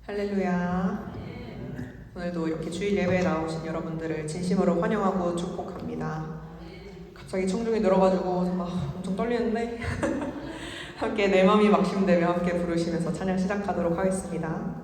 할렐루야. 오늘도 이렇게 주일 예배에 나오신 여러분들을 진심으로 환영하고 축복합니다. 갑자기 청중이 늘어가지고 막 엄청 떨리는데 함께 내 맘이 막심되며 함께 부르시면서 찬양 시작하도록 하겠습니다.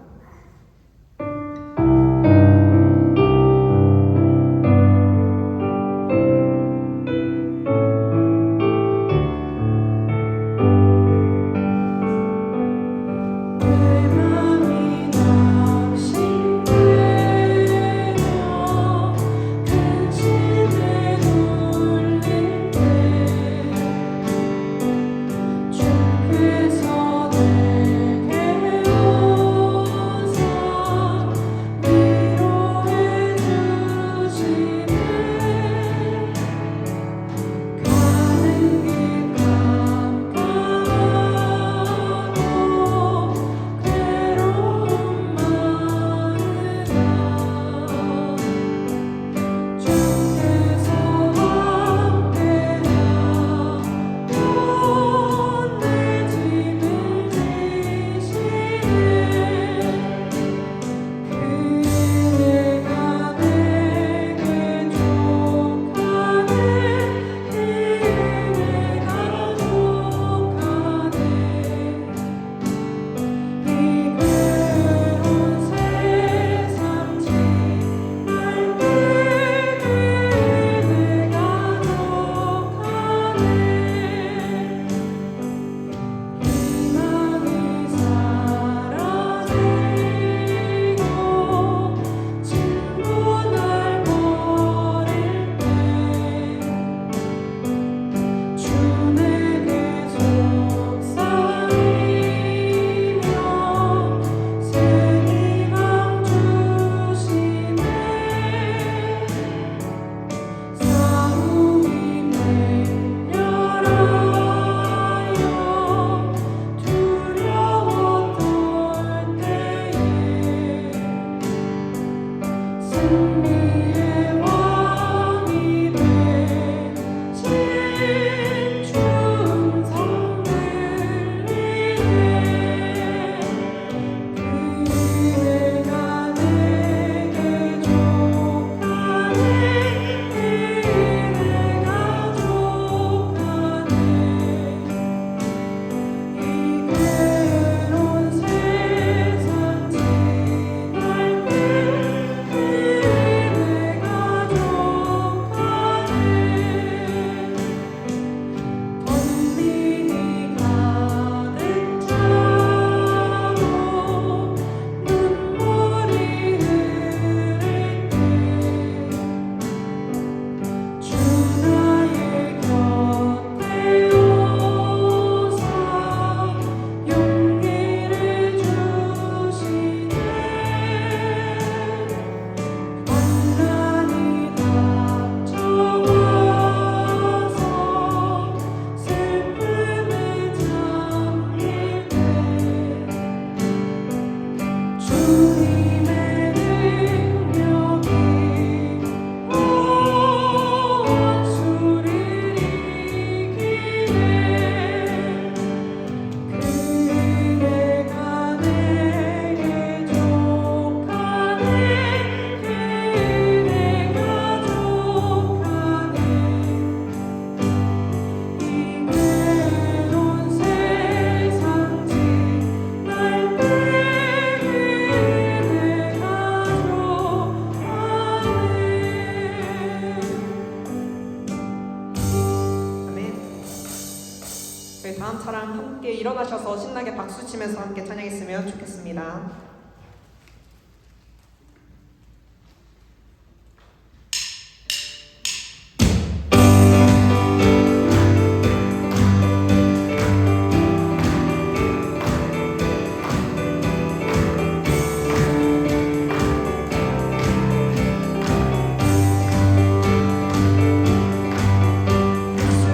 다음 사람 함께 일어나셔서 신나게 박수치면서 함께 찬양했으면 좋겠습니다.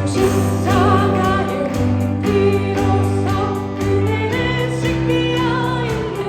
십자가의 비로소 은혜는 신비하였느냐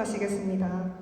축복하시겠습니다.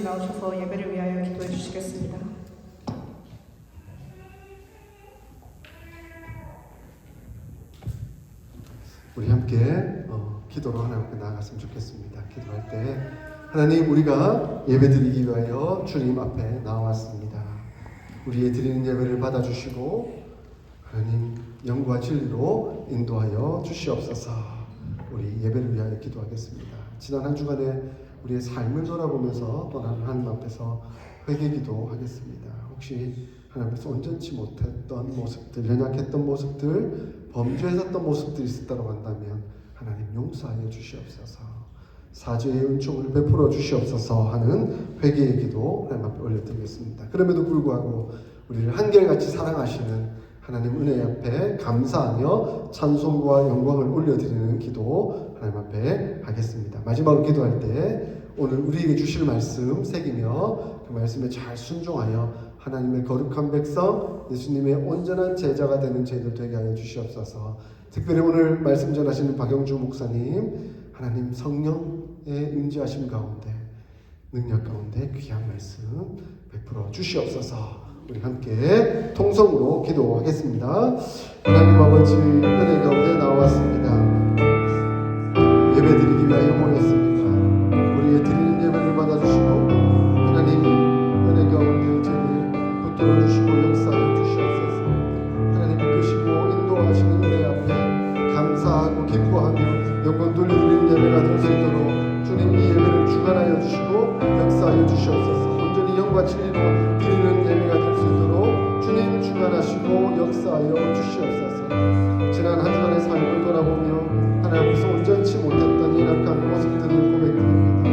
주님 나오셔서 예배를 위하여 기도해 주시겠습니다. 우리 함께 기도로 하나님 앞에 나아갔으면 좋겠습니다. 기도할 때 하나님, 우리가 예배드리기 위하여 주님 앞에 나왔습니다. 우리의 드리는 예배를 받아주시고 하나님 영과 진리로 인도하여 주시옵소서. 우리 예배를 위하여 기도하겠습니다. 지난 한 주간에 우리의 삶을 돌아보면서 또 하나님 앞에서 회개 기도하겠습니다. 혹시 하나님 앞에서 온전치 못했던 모습들, 연약했던 모습들, 범죄했었던 모습들이 있었다고 한다면 하나님 용서하여 주시옵소서. 사죄의 은총을 베풀어 주시옵소서 하는 회개의 기도 하나님 앞에 올려드리겠습니다. 그럼에도 불구하고 우리를 한결같이 사랑하시는 하나님 은혜 앞에 감사하며 찬송과 영광을 올려드리는 기도 하나님 앞에 하겠습니다. 마지막으로 기도할 때 오늘 우리에게 주실 말씀 새기며 그 말씀에 잘 순종하여 하나님의 거룩한 백성, 예수님의 온전한 제자가 되는 저희들 되게 하여 주시옵소서. 특별히 오늘 말씀 전하시는 박영주 목사님, 하나님 성령의 임재하심 가운데, 능력 가운데 귀한 말씀 베풀어 주시옵소서. 우리 함께 통성으로 기도하겠습니다. 하나님 아버지, 은혜 가운데 나왔습니다. 예배드리기 위하여 모였습니다. 우리의 드리는 예배를 받아주시고 하나님 은혜 가운데 저희를 붙들어 주시고 역사해 주시옵소서. 하나님 이끄시고 인도하시는 은혜 앞에 감사하고 기뻐하며 영광 돌려드리는 예배가 될 수 있도록 주님 이 예배를 주관하여 주시고 역사하여 주시옵소서. 온전히 영과 진리로 드리는 예배가 될 수 있도록 주님 주관하시고 역사하여 주시옵소서. 지난 한 주간의 삶을 돌아보며 하나님 앞에서 온전치 못했던 연약한 모습들을 고백드립니다.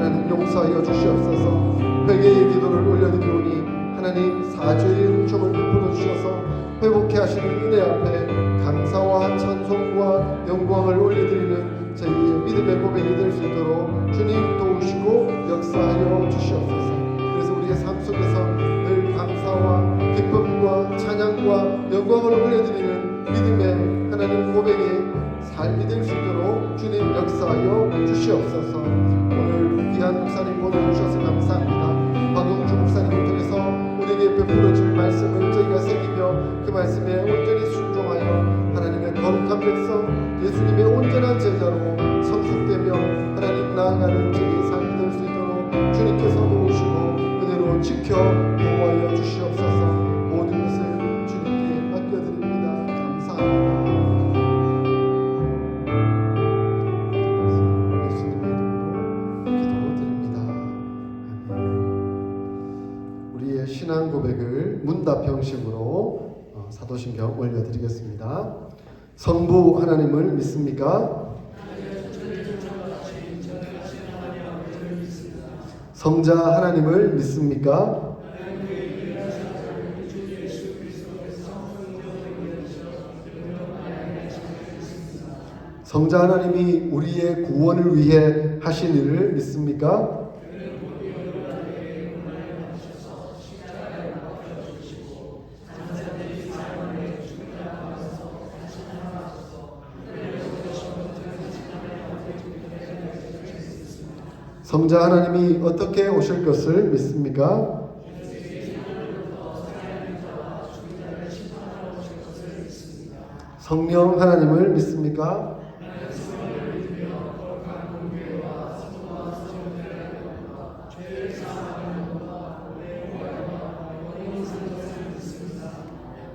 하나님 용서하여 주시옵소서. 회개의 기도를 올려드리오니 하나님 사죄의 은총을 베풀어 주셔서 회복케 하시는 은혜 앞에 감사와 찬송과 영광을 올려드리는 저희의 믿음의 고백이 될 수 있도록 주님 도우시고 역사하여 주시옵소서. 그래서 우리의 삶 속에서 늘 감사와 기쁨과 찬양과 영광을 올려드리는 믿음의 하나님 고백의 삶이 될 수 있도록 주님 역사하여 주시옵소서. 오늘 귀한 목사님 보내주셔서 감사합니다. 박영주 목사님을 통해서 우리에게 베풀어질 말씀을 저희가 새기며 그 말씀에 온전히 순종하여 하나님의 거룩한 백성, 예수님의 온전한 제자로 성숙되며 하나님 나아가는 저희의 삶이 될 수 있도록 주님께서 도우시고 은혜로 지켜 보호하여 주시옵소서. 모든 것을 주님께 맡겨드립니다. 감사합니다. 예수님의 이름으로 기도드립니다. 우리의 신앙 고백을 문답 형식으로 사도신경 올려드리겠습니다. 성부 하나님을 믿습니까? 성자 하나님을 믿습니까? 성자 하나님이 우리의 구원을 위해 하신 일을 믿습니까? 성자 하나님이 어떻게 오실 것을 믿습니까? 성령 하나님을 믿습니까?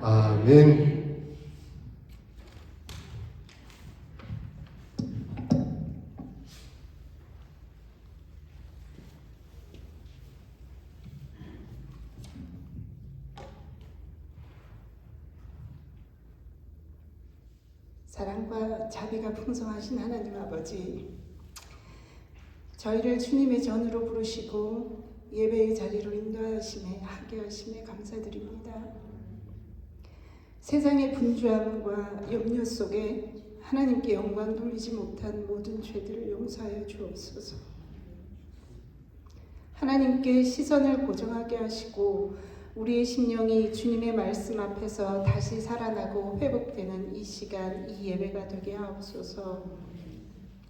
아멘. 사랑과 자비가 풍성하신 하나님 아버지, 저희를 주님의 전으로 부르시고 예배의 자리로 인도하심에 하게 하심에 감사드립니다. 세상의 분주함과 염려 속에 하나님께 영광 돌리지 못한 모든 죄들을 용서하여 주옵소서. 하나님께 시선을 고정하게 하시고 우리의 심령이 주님의 말씀 앞에서 다시 살아나고 회복되는 이 시간, 이 예배가 되게 하옵소서.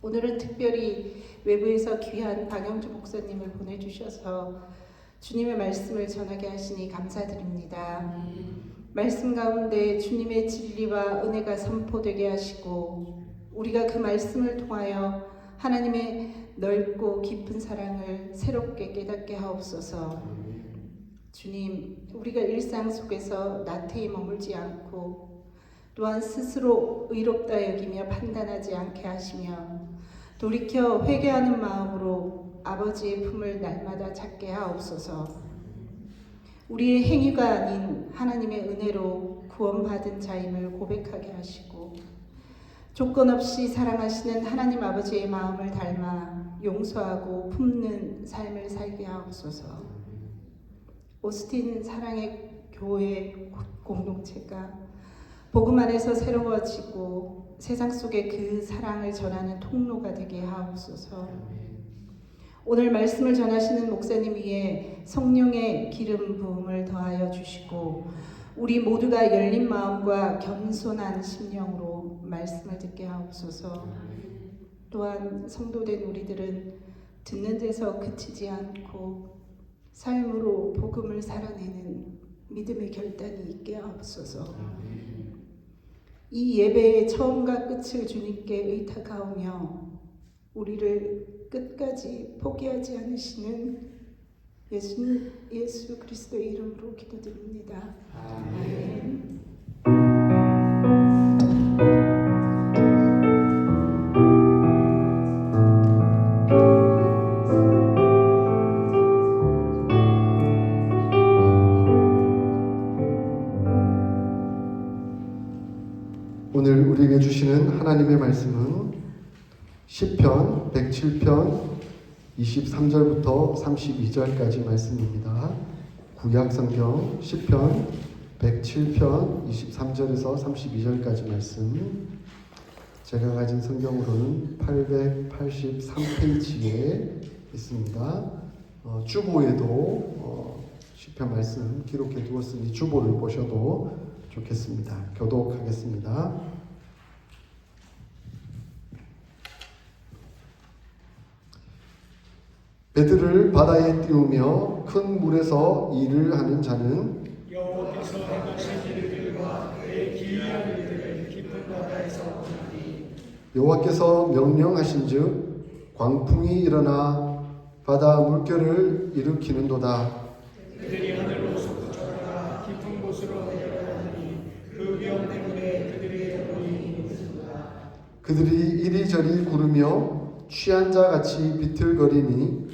오늘은 특별히 외부에서 귀한 박영주 목사님을 보내주셔서 주님의 말씀을 전하게 하시니 감사드립니다. 말씀 가운데 주님의 진리와 은혜가 선포되게 하시고 우리가 그 말씀을 통하여 하나님의 넓고 깊은 사랑을 새롭게 깨닫게 하옵소서. 주님, 우리가 일상 속에서 나태히 머물지 않고 또한 스스로 의롭다 여기며 판단하지 않게 하시며 돌이켜 회개하는 마음으로 아버지의 품을 날마다 찾게 하옵소서. 우리의 행위가 아닌 하나님의 은혜로 구원받은 자임을 고백하게 하시고 조건 없이 사랑하시는 하나님 아버지의 마음을 닮아 용서하고 품는 삶을 살게 하옵소서. 오스틴 사랑의 교회 공동체가 복음 안에서 새로워지고 세상 속에 그 사랑을 전하는 통로가 되게 하옵소서. 오늘 말씀을 전하시는 목사님 위에 성령의 기름 부음을 더하여 주시고 우리 모두가 열린 마음과 겸손한 심령으로 말씀을 듣게 하옵소서. 또한 성도된 우리들은 듣는 데서 그치지 않고 삶으로 복음을 살아내는 믿음의 결단이 있게 하옵소서. 이 예배의 처음과 끝을 주님께 의탁하오며 우리를 끝까지 포기하지 않으시는 예수 그리스도의 이름으로 기도드립니다. 아멘. 오늘 우리에게 주시는 하나님의 말씀은 시편 107편 23절부터 32절까지 말씀입니다. 구약성경 시편 107편 23절에서 32절까지 말씀, 제가 가진 성경으로는 883페이지에 있습니다. 주보에도 시편 말씀 기록해 두었으니 주보를 보셔도 좋겠습니다. 교독하겠습니다. 배들을 바다에 띄우며 큰 물에서 일을 하는 자는 여호와께서 행하신 일들과 그의 기이한 일들을 깊은 바다에서 보나니 여호와께서 명령하신즉 광풍이 일어나 바다 물결을 일으키는도다. 그들이 하늘로 솟구쳐다가 깊은 곳으로 내려가니 그 위험 때문에 그들의 영혼이 녹는다. 그들이 이리저리 구르며 취한 자 같이 비틀거리니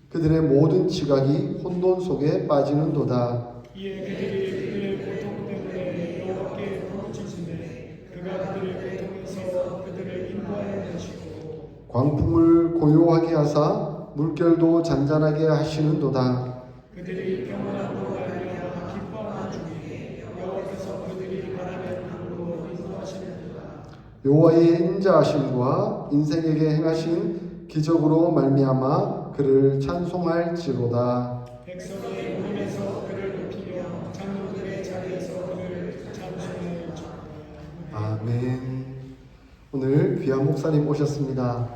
그들의 모든 지각이 혼돈 속에 빠지는도다. 이에 그들이 그들의 고통 때문에 여호와께 부르짖으매 그가 그들의 고통에서 그들을 인도하여 내시고 광풍을 고요하게 하사 물결도 잔잔하게 하시는도다. 그들이 평안함으로 말미암아 기뻐하는 중에 여호와께서 그들이 바라는 항으로 인도하시는도다. 여호와의 인자하심과 인생에게 행하신 기적으로 말미암아 그를 찬송할지로다. 백성의 모임에서 그를 높이며 장로들의 자리에서 그를 찬송할지로다. 아멘. 오늘 귀한 목사님 오셨습니다.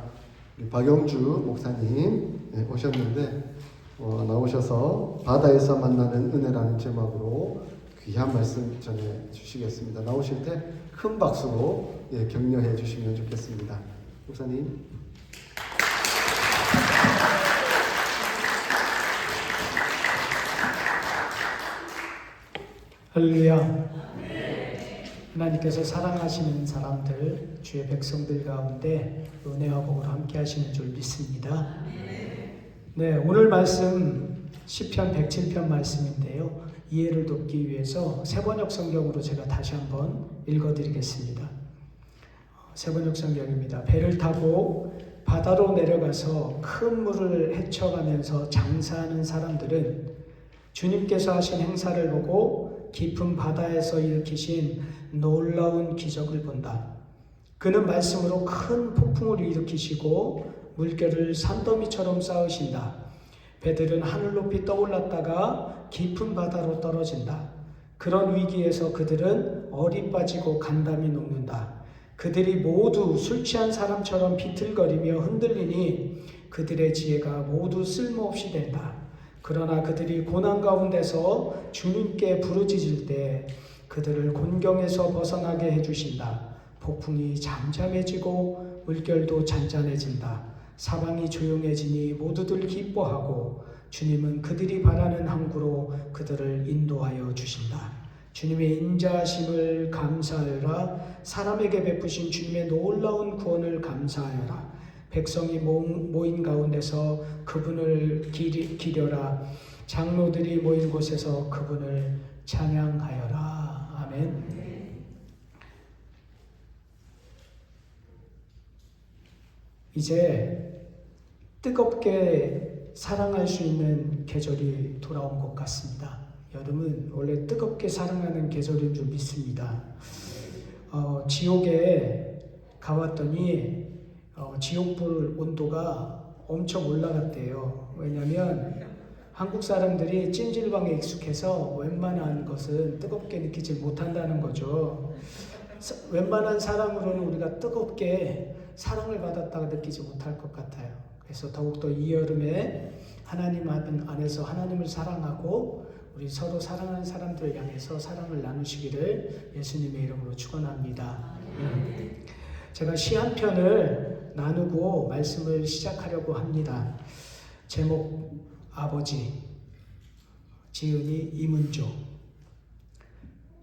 우리 박영주 목사님 오셨는데 나오셔서 바다에서 만나는 은혜라는 제목으로 귀한 말씀 전해 주시겠습니다. 나오실 때 큰 박수로 격려해 주시면 좋겠습니다. 목사님. 할렐루야. 하나님께서 사랑하시는 사람들, 주의 백성들 가운데 은혜와 복으로 함께 하시는 줄 믿습니다. 네, 오늘 말씀 시편 107편 말씀인데요. 이해를 돕기 위해서 세번역 성경으로 제가 다시 한번 읽어드리겠습니다. 세번역 성경입니다. 배를 타고 바다로 내려가서 큰 물을 헤쳐가면서 장사하는 사람들은 주님께서 하신 행사를 보고 깊은 바다에서 일으키신 놀라운 기적을 본다. 그는 말씀으로 큰 폭풍을 일으키시고 물결을 산더미처럼 쌓으신다. 배들은 하늘 높이 떠올랐다가 깊은 바다로 떨어진다. 그런 위기에서 그들은 얼이 빠지고 간담이 녹는다. 그들이 모두 술 취한 사람처럼 비틀거리며 흔들리니 그들의 지혜가 모두 쓸모없이 된다. 그러나 그들이 고난 가운데서 주님께 부르짖을 때 그들을 곤경에서 벗어나게 해주신다. 폭풍이 잠잠해지고 물결도 잔잔해진다. 사방이 조용해지니 모두들 기뻐하고 주님은 그들이 바라는 항구로 그들을 인도하여 주신다. 주님의 인자하심을 감사하여라. 사람에게 베푸신 주님의 놀라운 구원을 감사하여라. 백성이 모인 가운데서 그분을 기려라. 장로들이 모인 곳에서 그분을 찬양하여라. 아멘. 이제 뜨겁게 사랑할 수 있는 계절이 돌아온 것 같습니다. 여름은 원래 뜨겁게 사랑하는 계절인 줄 믿습니다. 지옥에 가봤더니 지옥불 온도가 엄청 올라갔대요. 왜냐하면 한국 사람들이 찜질방에 익숙해서 웬만한 것은 뜨겁게 느끼지 못한다는 거죠. 웬만한 사랑으로는 우리가 뜨겁게 사랑을 받았다가 느끼지 못할 것 같아요. 그래서 더욱더 이 여름에 하나님 안에서 하나님을 사랑하고 우리 서로 사랑하는 사람들을 향해서 사랑을 나누시기를 예수님의 이름으로 축원합니다. 제가 시 한 편을 나누고 말씀을 시작하려고 합니다. 제목 아버지, 지은이 이문조.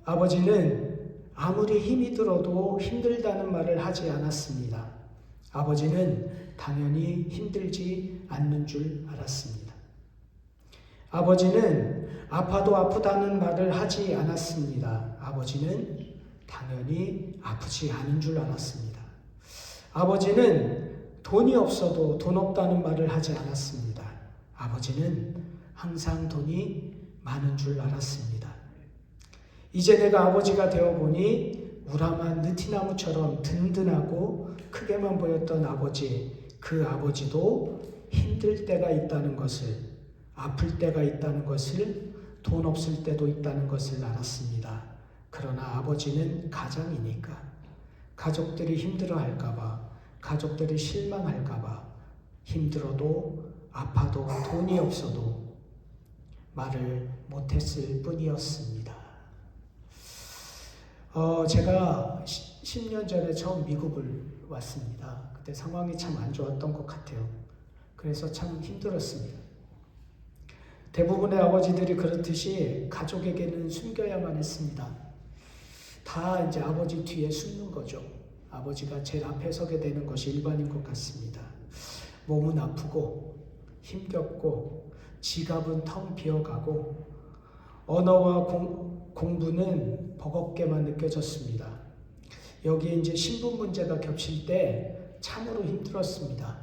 아버지는 아무리 힘이 들어도 힘들다는 말을 하지 않았습니다. 아버지는 당연히 힘들지 않는 줄 알았습니다. 아버지는 아파도 아프다는 말을 하지 않았습니다. 아버지는 당연히 아프지 않은 줄 알았습니다. 아버지는 돈이 없어도 돈 없다는 말을 하지 않았습니다. 아버지는 항상 돈이 많은 줄 알았습니다. 이제 내가 아버지가 되어보니 우람한 느티나무처럼 든든하고 크게만 보였던 아버지, 그 아버지도 힘들 때가 있다는 것을, 아플 때가 있다는 것을, 돈 없을 때도 있다는 것을 알았습니다. 그러나 아버지는 가장이니까 가족들이 힘들어할까봐, 가족들이 실망할까봐 힘들어도 아파도 돈이 없어도 말을 못했을 뿐이었습니다. 제가 10년 전에 처음 미국을 왔습니다. 그때 상황이 참 안 좋았던 것 같아요. 그래서 참 힘들었습니다. 대부분의 아버지들이 그렇듯이 가족에게는 숨겨야만 했습니다. 다 이제 아버지 뒤에 숨는 거죠. 아버지가 제일 앞에 서게 되는 것이 일반인 것 같습니다. 몸은 아프고 힘겹고 지갑은 텅 비어가고 언어와 공부는 버겁게만 느껴졌습니다. 여기에 이제 신분 문제가 겹칠 때 참으로 힘들었습니다.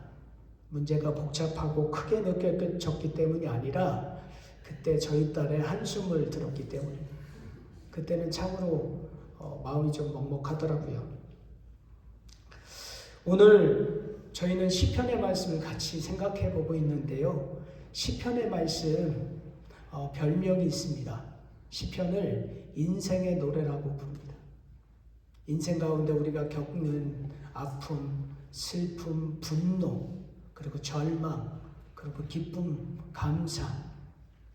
문제가 복잡하고 크게 느껴졌기 때문이 아니라 그때 저희 딸의 한숨을 들었기 때문에 그때는 참으로 마음이 좀 먹먹하더라고요. 오늘 저희는 시편의 말씀을 같이 생각해 보고 있는데요. 시편의 말씀 별명이 있습니다. 시편을 인생의 노래라고 부릅니다. 인생 가운데 우리가 겪는 아픔, 슬픔, 분노, 그리고 절망, 그리고 기쁨, 감사,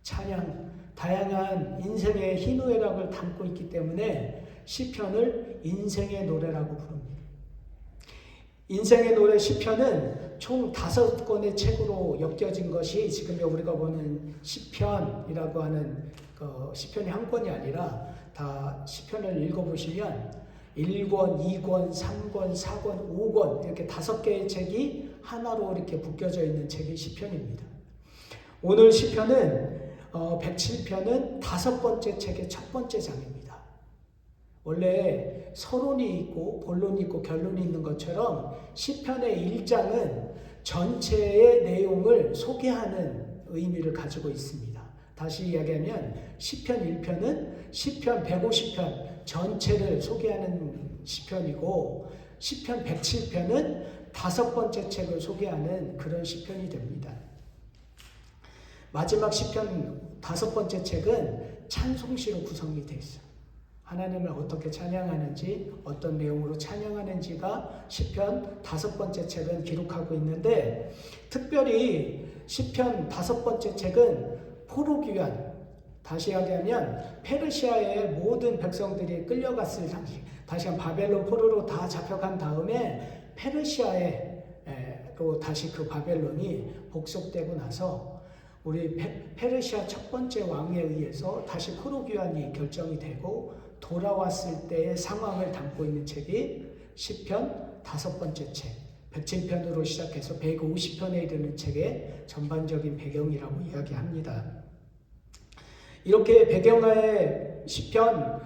찬양, 다양한 인생의 희노애락을 담고 있기 때문에 시편을 인생의 노래라고 부릅니다. 인생의 노래 시편은 총 5권의 책으로 엮여진 것이 지금 우리가 보는 시편이라고 하는 시편이 한 권이 아니라 다 시편을 읽어보시면 1권, 2권, 3권, 4권, 5권 이렇게 5개의 책이 하나로 이렇게 묶여져 있는 책이 시편입니다. 오늘 시편은 107편은 5번째 책의 첫 번째 장입니다. 원래 서론이 있고 본론이 있고 결론이 있는 것처럼 시편의 1장은 전체의 내용을 소개하는 의미를 가지고 있습니다. 다시 이야기하면 시편 1편은 시편 150편 전체를 소개하는 시편이고 시편 107편은 5번째 책을 소개하는 그런 시편이 됩니다. 마지막 시편 5번째 책은 찬송시로 구성이 되어 있어요. 하나님을 어떻게 찬양하는지, 어떤 내용으로 찬양하는지가 시편 5번째 책은 기록하고 있는데, 특별히 시편 5번째 책은 포로귀환, 다시 이야기하면 페르시아의 모든 백성들이 끌려갔을 당시, 다시 한 바벨론 포로로 다 잡혀간 다음에 페르시아로 다시 그 바벨론이 복속되고 나서 우리 페르시아 첫 번째 왕에 의해서 다시 포로귀환이 결정이 되고 돌아왔을 때의 상황을 담고 있는 책이 시편 5번째 책, 107편으로 시작해서 150편에 이르는 책의 전반적인 배경이라고 이야기합니다. 이렇게 배경하에 시편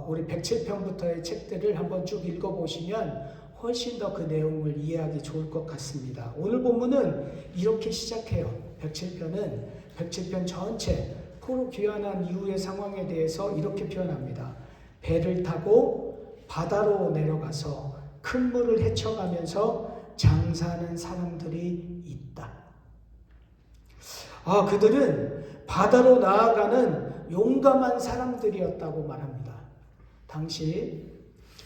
우리 107편부터의 책들을 한번 쭉 읽어보시면 훨씬 더 그 내용을 이해하기 좋을 것 같습니다. 오늘 본문은 이렇게 시작해요. 107편 전체 포로 귀환한 이후의 상황에 대해서 이렇게 표현합니다. 배를 타고 바다로 내려가서 큰 물을 헤쳐가면서 장사하는 사람들이 있다. 그들은 바다로 나아가는 용감한 사람들이었다고 말합니다. 당시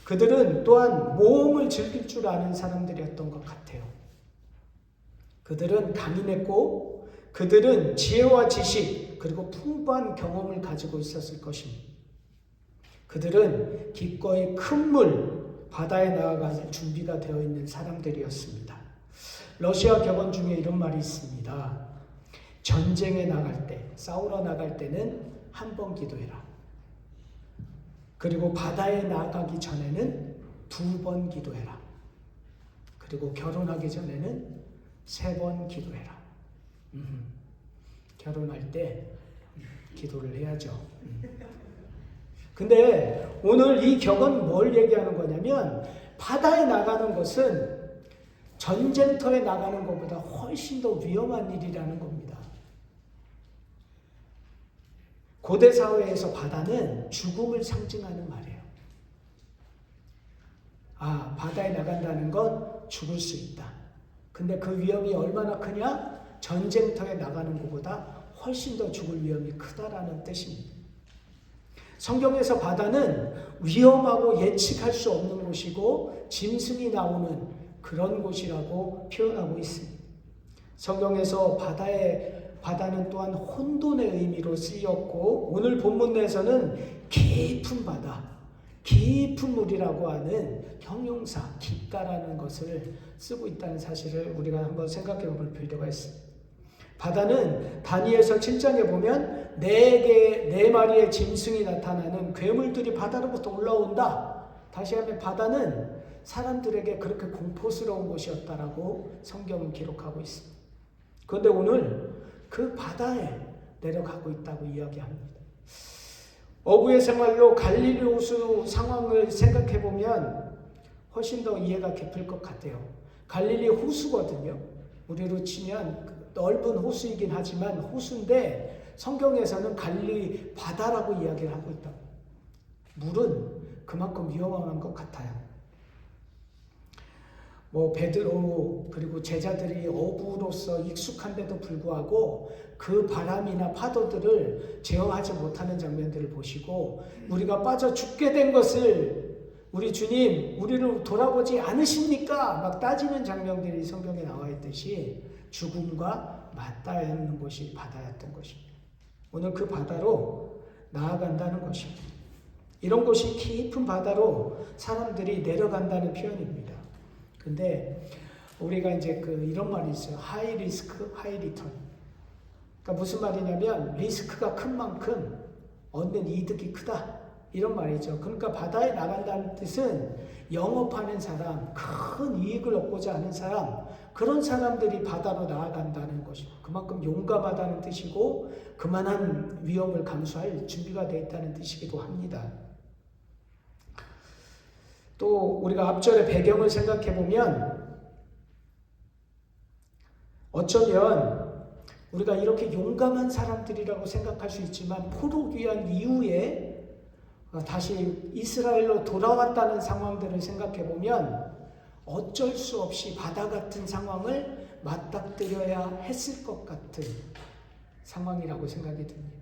그들은 또한 모험을 즐길 줄 아는 사람들이었던 것 같아요. 그들은 강인했고 그들은 지혜와 지식 그리고 풍부한 경험을 가지고 있었을 것입니다. 그들은 기꺼이 큰 물, 바다에 나아갈 준비가 되어 있는 사람들이었습니다. 러시아 격언 중에 이런 말이 있습니다. 전쟁에 나갈 때, 싸우러 나갈 때는 한 번 기도해라. 그리고 바다에 나가기 전에는 2번 기도해라. 그리고 결혼하기 전에는 3번 기도해라. 결혼할 때 기도를 해야죠. 근데 오늘 이 격언은 뭘 얘기하는 거냐면 바다에 나가는 것은 전쟁터에 나가는 것보다 훨씬 더 위험한 일이라는 겁니다. 고대 사회에서 바다는 죽음을 상징하는 말이에요. 바다에 나간다는 건 죽을 수 있다. 근데 그 위험이 얼마나 크냐? 전쟁터에 나가는 것보다 훨씬 더 죽을 위험이 크다라는 뜻입니다. 성경에서 바다는 위험하고 예측할 수 없는 곳이고 짐승이 나오는 그런 곳이라고 표현하고 있습니다. 성경에서 바다는 또한 혼돈의 의미로 쓰였고 오늘 본문 내에서는 깊은 바다, 깊은 물이라고 하는 형용사, 깊다라는 것을 쓰고 있다는 사실을 우리가 한번 생각해 볼 필요가 있습니다. 바다는 다니엘서 7장에 보면 4마리의 짐승이 나타나는 괴물들이 바다로부터 올라온다. 다시 하면 바다는 사람들에게 그렇게 공포스러운 곳이었다라고 성경은 기록하고 있습니다. 그런데 오늘 그 바다에 내려가고 있다고 이야기합니다. 어부의 생활로 갈릴리 호수 상황을 생각해 보면 훨씬 더 이해가 깊을 것 같아요. 갈릴리 호수거든요. 우리로 치면 넓은 호수이긴 하지만 호수인데 성경에서는 갈릴리 바다라고 이야기를 하고 있다. 물은 그만큼 위험한 것 같아요. 베드로 그리고 제자들이 어부로서 익숙한데도 불구하고 그 바람이나 파도들을 제어하지 못하는 장면들을 보시고 우리가 빠져 죽게 된 것을 우리 주님 우리를 돌아보지 않으십니까? 막 따지는 장면들이 성경에 나와 있듯이 죽음과 맞닿아 있는 곳이 바다였던 것입니다. 오늘 그 바다로 나아간다는 것입니다. 이런 곳이 깊은 바다로 사람들이 내려간다는 표현입니다. 근데 우리가 이제 이런 말이 있어요. 하이 리스크, 하이 리턴. 그러니까 무슨 말이냐면 리스크가 큰 만큼 얻는 이득이 크다. 이런 말이죠. 그러니까 바다에 나간다는 뜻은 영업하는 사람, 큰 이익을 얻고자 하는 사람, 그런 사람들이 바다로 나아간다는 것이고 그만큼 용감하다는 뜻이고 그만한 위험을 감수할 준비가 되어 있다는 뜻이기도 합니다. 또 우리가 앞절의 배경을 생각해 보면 어쩌면 우리가 이렇게 용감한 사람들이라고 생각할 수 있지만 포로 귀환 이후에 다시 이스라엘로 돌아왔다는 상황들을 생각해 보면 어쩔 수 없이 바다 같은 상황을 맞닥뜨려야 했을 것 같은 상황이라고 생각이 듭니다.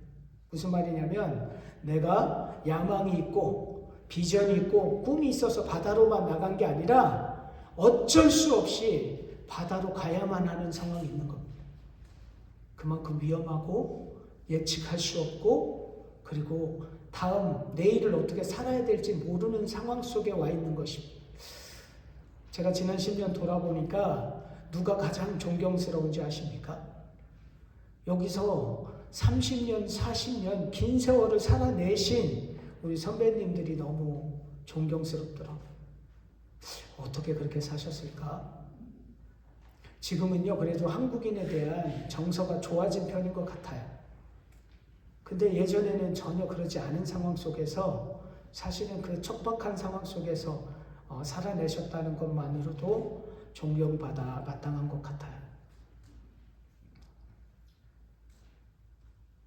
무슨 말이냐면 내가 야망이 있고 비전이 있고 꿈이 있어서 바다로만 나간 게 아니라 어쩔 수 없이 바다로 가야만 하는 상황이 있는 겁니다. 그만큼 위험하고 예측할 수 없고 그리고 다음 내일을 어떻게 살아야 될지 모르는 상황 속에 와 있는 것입니다. 제가 지난 10년 돌아보니까 누가 가장 존경스러운지 아십니까? 여기서 30년, 40년 긴 세월을 살아내신 우리 선배님들이 너무 존경스럽더라고요. 어떻게 그렇게 사셨을까? 지금은요, 그래도 한국인에 대한 정서가 좋아진 편인 것 같아요. 근데 예전에는 전혀 그러지 않은 상황 속에서 사실은 그 척박한 상황 속에서 살아내셨다는 것만으로도 존경받아 마땅한 것 같아요.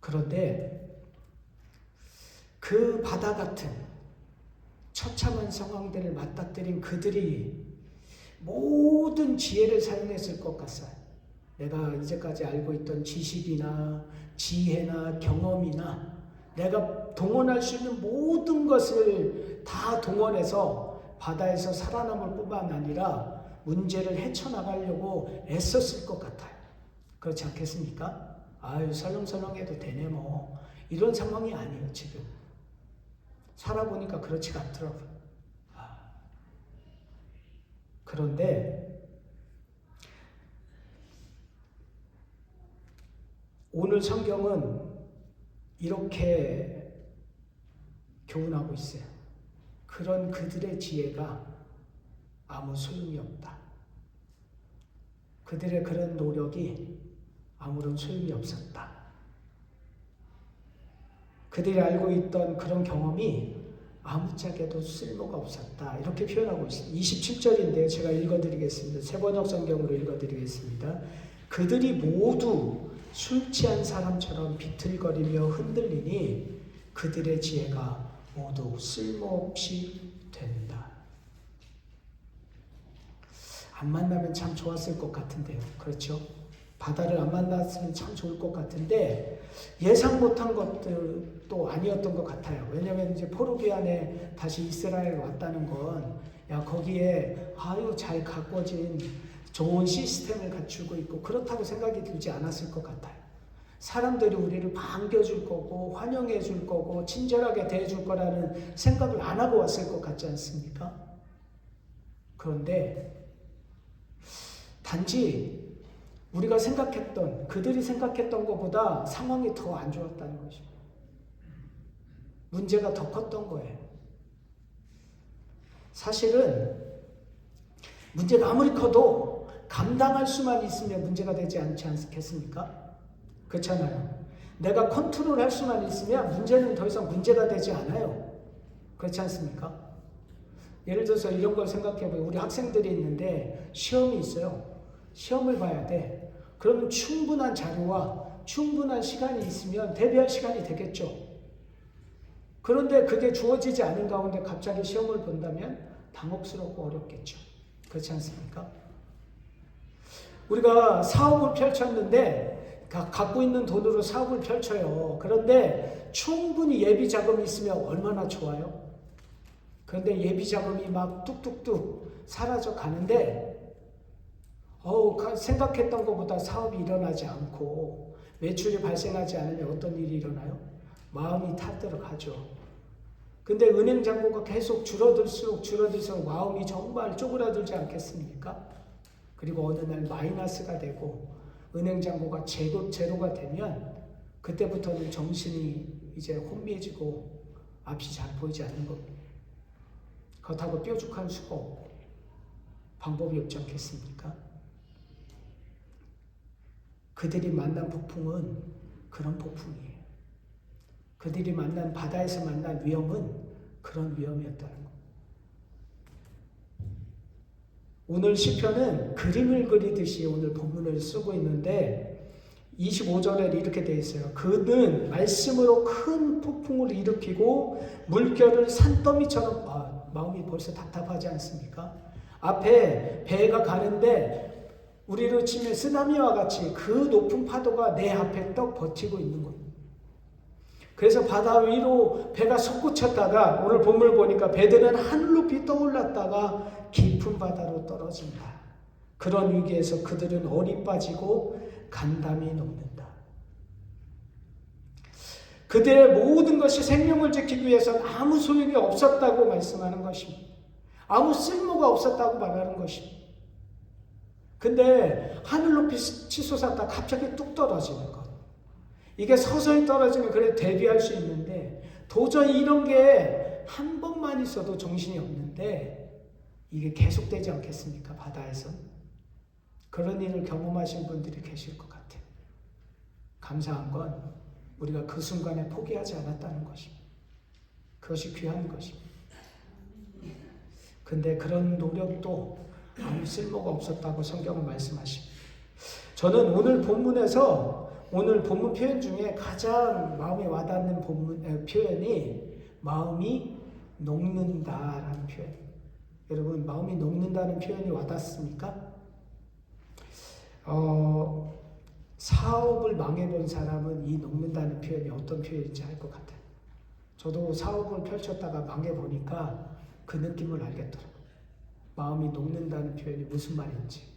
그런데 그 바다 같은 처참한 상황들을 맞닥뜨린 그들이 모든 지혜를 사용했을 것 같아요. 내가 이제까지 알고 있던 지식이나 지혜나 경험이나 내가 동원할 수 있는 모든 것을 다 동원해서 바다에서 살아남을 뿐만 아니라 문제를 헤쳐나가려고 애썼을 것 같아요. 그렇지 않겠습니까? 아유, 설렁설렁해도 되네 뭐. 이런 상황이 아니에요, 지금. 살아보니까 그렇지가 않더라고요. 그런데 오늘 성경은 이렇게 교훈하고 있어요. 그런 그들의 지혜가 아무 소용이 없다. 그들의 그런 노력이 아무런 소용이 없었다. 그들이 알고 있던 그런 경험이 아무짝에도 쓸모가 없었다. 이렇게 표현하고 있습니다. 27절인데요. 제가 읽어드리겠습니다. 세번역 성경으로 읽어드리겠습니다. 그들이 모두 술 취한 사람처럼 비틀거리며 흔들리니 그들의 지혜가 모두 쓸모없이 된다. 안 만나면 참 좋았을 것 같은데요. 그렇죠? 바다를 안 만났으면 참 좋을 것 같은데 예상 못한 것들도 아니었던 것 같아요. 왜냐하면 이제 포르기안에 다시 이스라엘 왔다는 건 야 거기에 아유 잘 가꿔진 좋은 시스템을 갖추고 있고 그렇다고 생각이 들지 않았을 것 같아요. 사람들이 우리를 반겨줄 거고 환영해 줄 거고 친절하게 대해줄 거라는 생각을 안 하고 왔을 것 같지 않습니까? 그런데 단지 우리가 생각했던, 그들이 생각했던 것보다 상황이 더 안 좋았다는 것입니다. 문제가 더 컸던 거예요. 사실은 문제가 아무리 커도 감당할 수만 있으면 문제가 되지 않지 않겠습니까? 그렇잖아요. 내가 컨트롤할 수만 있으면 문제는 더 이상 문제가 되지 않아요. 그렇지 않습니까? 예를 들어서 이런 걸 생각해보면 우리 학생들이 있는데 시험이 있어요. 시험을 봐야 돼. 그러면 충분한 자료와 충분한 시간이 있으면 대비할 시간이 되겠죠. 그런데 그게 주어지지 않은 가운데 갑자기 시험을 본다면 당혹스럽고 어렵겠죠. 그렇지 않습니까? 우리가 사업을 펼쳤는데 갖고 있는 돈으로 사업을 펼쳐요. 그런데 충분히 예비 자금이 있으면 얼마나 좋아요. 그런데 예비 자금이 막 뚝뚝뚝 사라져 가는데 생각했던 것보다 사업이 일어나지 않고 매출이 발생하지 않으면 어떤 일이 일어나요? 마음이 타들어가죠. 근데 은행 잔고가 계속 줄어들수록 마음이 정말 쪼그라들지 않겠습니까? 그리고 어느 날 마이너스가 되고 은행 잔고가 제로가 되면 그때부터는 정신이 이제 혼미해지고 앞이 잘 보이지 않는 겁니다. 그렇다고 뾰족한 수가 없고 방법이 없지 않겠습니까? 그들이 만난 폭풍은 그런 폭풍이에요. 그들이 만난 바다에서 만난 위험은 그런 위험이었다는 것. 오늘 시편은 그림을 그리듯이 오늘 본문을 쓰고 있는데 25절에 이렇게 되어 있어요. 그는 말씀으로 큰 폭풍을 일으키고 물결을 산더미처럼 마음이 벌써 답답하지 않습니까? 앞에 배가 가는데 우리로 치면 쓰나미와 같이 그 높은 파도가 내 앞에 떡 버티고 있는 겁니다. 그래서 바다 위로 배가 솟구쳤다가 오늘 본문을 보니까 배들은 하늘 높이 떠올랐다가 깊은 바다로 떨어진다. 그런 위기에서 그들은 얼이 빠지고 간담이 녹는다. 그들의 모든 것이 생명을 지키기 위해서는 아무 소용이 없었다고 말씀하는 것입니다. 아무 쓸모가 없었다고 말하는 것입니다. 근데 하늘 높이 치솟았다 갑자기 뚝 떨어지는 것. 이게 서서히 떨어지면 그래 대비할 수 있는데 도저히 이런 게 한 번만 있어도 정신이 없는데 이게 계속되지 않겠습니까? 바다에서. 그런 일을 경험하신 분들이 계실 것 같아요. 감사한 건 우리가 그 순간에 포기하지 않았다는 것입니다. 그것이 귀한 것입니다. 근데 그런 노력도 아무 쓸모가 없었다고 성경은 말씀하십니다. 저는 오늘 본문에서 오늘 본문 표현 중에 가장 마음에 와닿는 표현이 마음이 녹는다라는 표현. 여러분 마음이 녹는다는 표현이 와닿습니까? 사업을 망해본 사람은 이 녹는다는 표현이 어떤 표현인지 알 것 같아요. 저도 사업을 펼쳤다가 망해보니까 그 느낌을 알겠더라고요. 마음이 녹는다는 표현이 무슨 말인지.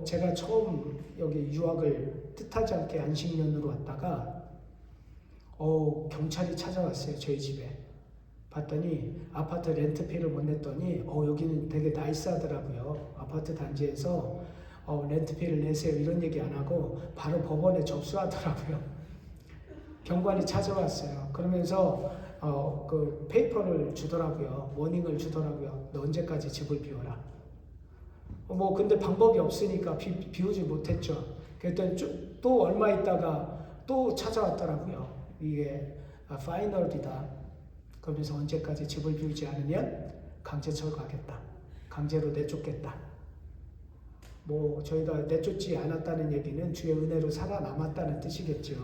제가 처음 여기 유학을 뜻하지 않게 안식년으로 왔다가 경찰이 찾아왔어요. 저희 집에. 봤더니 아파트 렌트비를 못 냈더니 여기는 되게 나이스하더라고요. 아파트 단지에서 렌트비를 내세요 이런 얘기 안 하고 바로 법원에 접수하더라고요. 경관이 찾아왔어요. 그러면서 그 페이퍼를 주더라고요. 워닝을 주더라고요. 너 언제까지 집을 비워라. 근데 방법이 없으니까 비우지 못했죠. 그랬더니 또 얼마 있다가 또 찾아왔더라고요. 이게 파이널이다. 그러면서 언제까지 집을 비우지 않으면 강제 철거하겠다. 강제로 내쫓겠다. 저희가 내쫓지 않았다는 얘기는 주의 은혜로 살아남았다는 뜻이겠죠.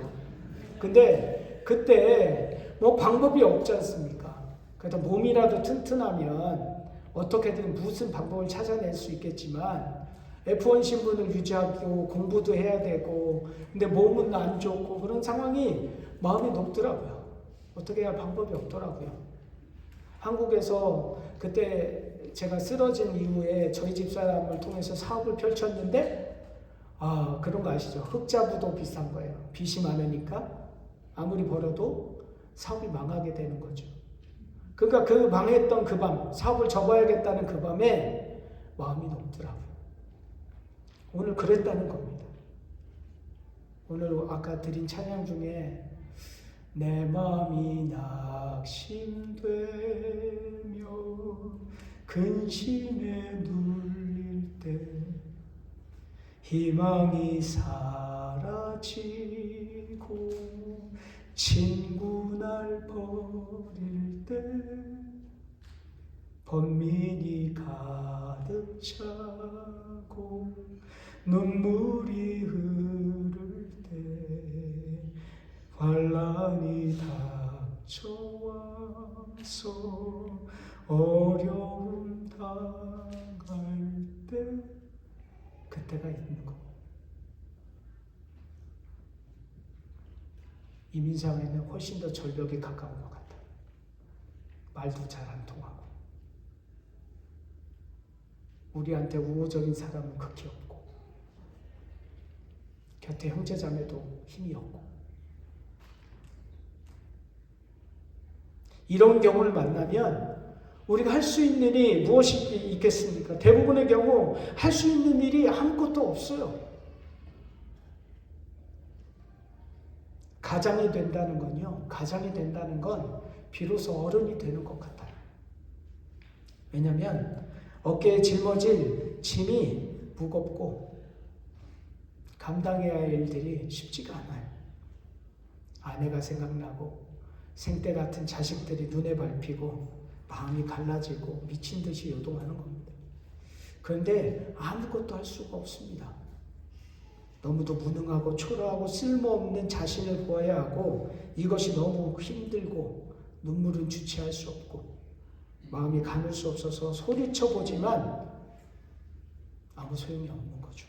근데 그때 방법이 없지 않습니까? 그래도 몸이라도 튼튼하면 어떻게든 무슨 방법을 찾아낼 수 있겠지만 F1 신분을 유지하고 공부도 해야 되고 근데 몸은 안 좋고 그런 상황이 마음이 녹더라고요. 어떻게 해야 방법이 없더라고요. 한국에서 그때 제가 쓰러진 이후에 저희 집사람을 통해서 사업을 펼쳤는데 그런 거 아시죠? 흑자부도 비싼 거예요. 빚이 많으니까 아무리 벌어도 사업이 망하게 되는 거죠. 그러니까 그 망했던 그 밤, 사업을 접어야겠다는 그 밤에 마음이 녹더라고요. 오늘 그랬다는 겁니다. 오늘 아까 드린 찬양 중에 내 마음이 낙심되며 근심에 눌릴 때 희망이 사라지고 친구 날 버릴 때 번민이 가득 차고 눈물이 흐를 때 환난이 닥쳐와서 어려움 당할 때 그때가 있는 거. 이민상에는 훨씬 더 절벽에 가까운 것 같아요. 말도 잘 안 통하고 우리한테 우호적인 사람은 극히 없고 곁에 형제자매도 힘이 없고 이런 경우를 만나면 우리가 할 수 있는 일이 무엇이 있겠습니까? 대부분의 경우 할 수 있는 일이 아무것도 없어요. 가장이 된다는 건요. 가장이 된다는 건 비로소 어른이 되는 것 같아요. 왜냐하면 어깨에 짊어질 짐이 무겁고 감당해야 할 일들이 쉽지가 않아요. 아내가 생각나고 생때 같은 자식들이 눈에 밟히고 마음이 갈라지고 미친 듯이 요동하는 겁니다. 그런데 아무것도 할 수가 없습니다. 너무도 무능하고 초라하고 쓸모없는 자신을 보아야 하고 이것이 너무 힘들고 눈물은 주체할 수 없고 마음이 가눌 수 없어서 소리쳐보지만 아무 소용이 없는 거죠.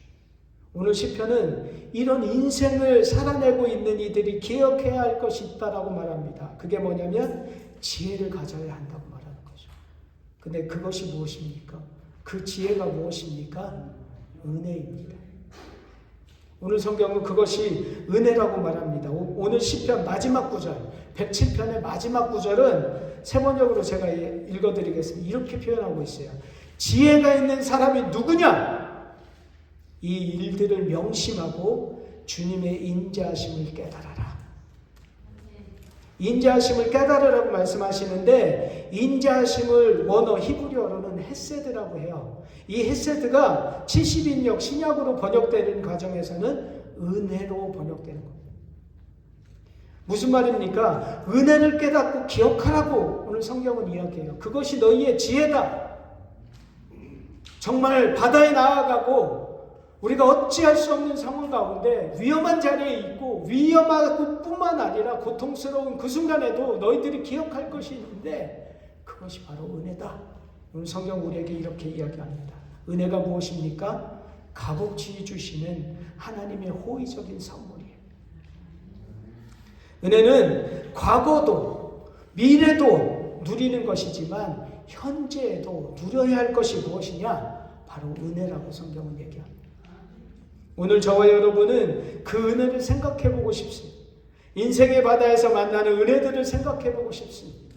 오늘 시편은 이런 인생을 살아내고 있는 이들이 기억해야 할 것이 있다라고 말합니다. 그게 뭐냐면 지혜를 가져야 한다고 말하는 거죠. 근데 그것이 무엇입니까? 그 지혜가 무엇입니까? 은혜입니다. 오늘 성경은 그것이 은혜라고 말합니다. 오늘 시편 마지막 구절, 107편의 마지막 구절은 세 번역으로 제가 읽어드리겠습니다. 이렇게 표현하고 있어요. 지혜가 있는 사람이 누구냐? 이 일들을 명심하고 주님의 인자하심을 깨달아라. 인자하심을 깨달으라고 말씀하시는데 인자하심을 원어 히브리어로는 헤세드라고 해요. 이 헤세드가 70인역 신약으로 번역되는 과정에서는 은혜로 번역되는 겁니다. 무슨 말입니까? 은혜를 깨닫고 기억하라고 오늘 성경은 이야기해요. 그것이 너희의 지혜다. 정말 바다에 나아가고 우리가 어찌할 수 없는 상황 가운데 위험한 자리에 있고 위험하고 뿐만 아니라 고통스러운 그 순간에도 너희들이 기억할 것이 있는데 그것이 바로 은혜다. 오늘 성경 우리에게 이렇게 이야기합니다. 은혜가 무엇입니까? 값없이 주시는 하나님의 호의적인 선물이에요. 은혜는 과거도 미래도 누리는 것이지만 현재에도 누려야 할 것이 무엇이냐? 바로 은혜라고 성경은 얘기합니다. 오늘 저와 여러분은 그 은혜를 생각해 보고 싶습니다. 인생의 바다에서 만나는 은혜들을 생각해 보고 싶습니다.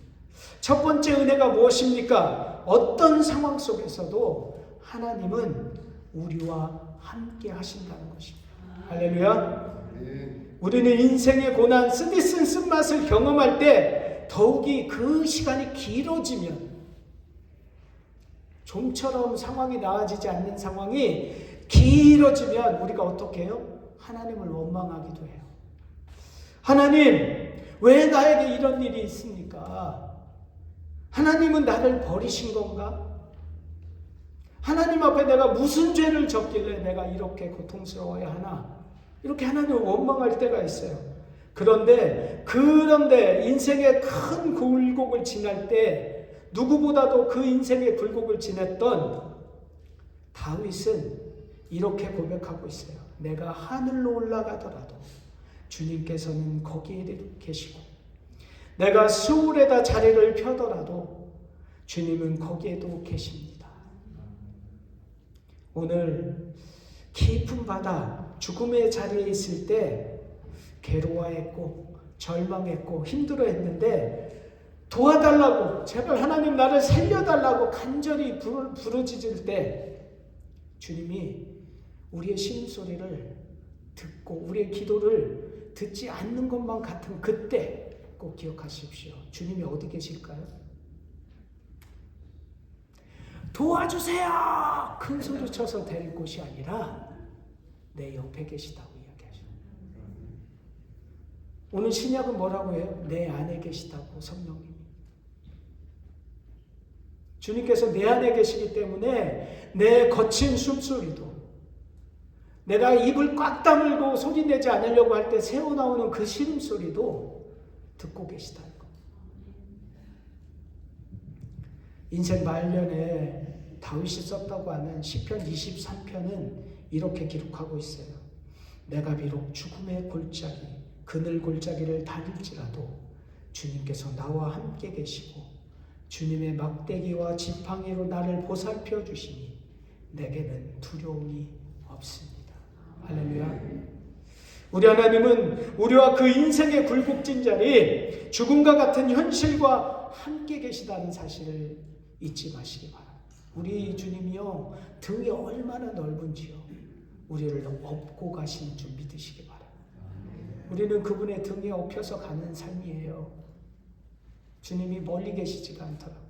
첫 번째 은혜가 무엇입니까? 어떤 상황 속에서도 하나님은 우리와 함께 하신다는 것입니다. 할렐루야. 우리는 인생의 고난, 쓰디쓴 쓴맛을 경험할 때 더욱이 그 시간이 길어지면 좀처럼 상황이 나아지지 않는 상황이 길어지면 우리가 어떻게 해요? 하나님을 원망하기도 해요. 하나님, 왜 나에게 이런 일이 있습니까? 하나님은 나를 버리신 건가? 하나님 앞에 내가 무슨 죄를 졌길래 내가 이렇게 고통스러워야 하나? 이렇게 하나님을 원망할 때가 있어요. 그런데 인생의 큰 굴곡을 지날 때 누구보다도 그 인생의 굴곡을 지냈던 다윗은 이렇게 고백하고 있어요. 내가 하늘로 올라가더라도 주님께서는 거기에 계시고 내가 수울에다 자리를 펴더라도 주님은 거기에도 계십니다. 오늘 깊은 바다 죽음의 자리에 있을 때 괴로워했고 절망했고 힘들어했는데 도와달라고 제발 하나님 나를 살려달라고 간절히 부르짖을 때 주님이 우리의 신음소리를 듣고 우리의 기도를 듣지 않는 것만 같은 그때 꼭 기억하십시오. 주님이 어디 계실까요? 도와주세요! 큰 소리 쳐서 될 곳이 아니라 내 옆에 계시다고 이야기하죠. 오늘 신약은 뭐라고 해요? 내 안에 계시다고 성령님이. 주님께서 내 안에 계시기 때문에 내 거친 숨소리도 내가 입을 꽉 다물고 소리내지 않으려고 할 때 새어나오는 그 신음소리도 듣고 계시다는 것. 인생 말년에 다윗이 썼다고 하는 시편 23편은 이렇게 기록하고 있어요. 내가 비록 죽음의 골짜기, 그늘 골짜기를 다닐지라도 주님께서 나와 함께 계시고 주님의 막대기와 지팡이로 나를 보살펴 주시니 내게는 두려움이 없습니다. 할렐루야. 우리 하나님은 우리와 그 인생의 굴곡진 자리, 죽음과 같은 현실과 함께 계시다는 사실을 잊지 마시기 바랍니다. 우리 주님이요 등이 얼마나 넓은지요 우리를 업고 가시는 줄 믿으시기 바랍니다. 우리는 그분의 등에 업혀서 가는 삶이에요. 주님이 멀리 계시지가 않더라고요.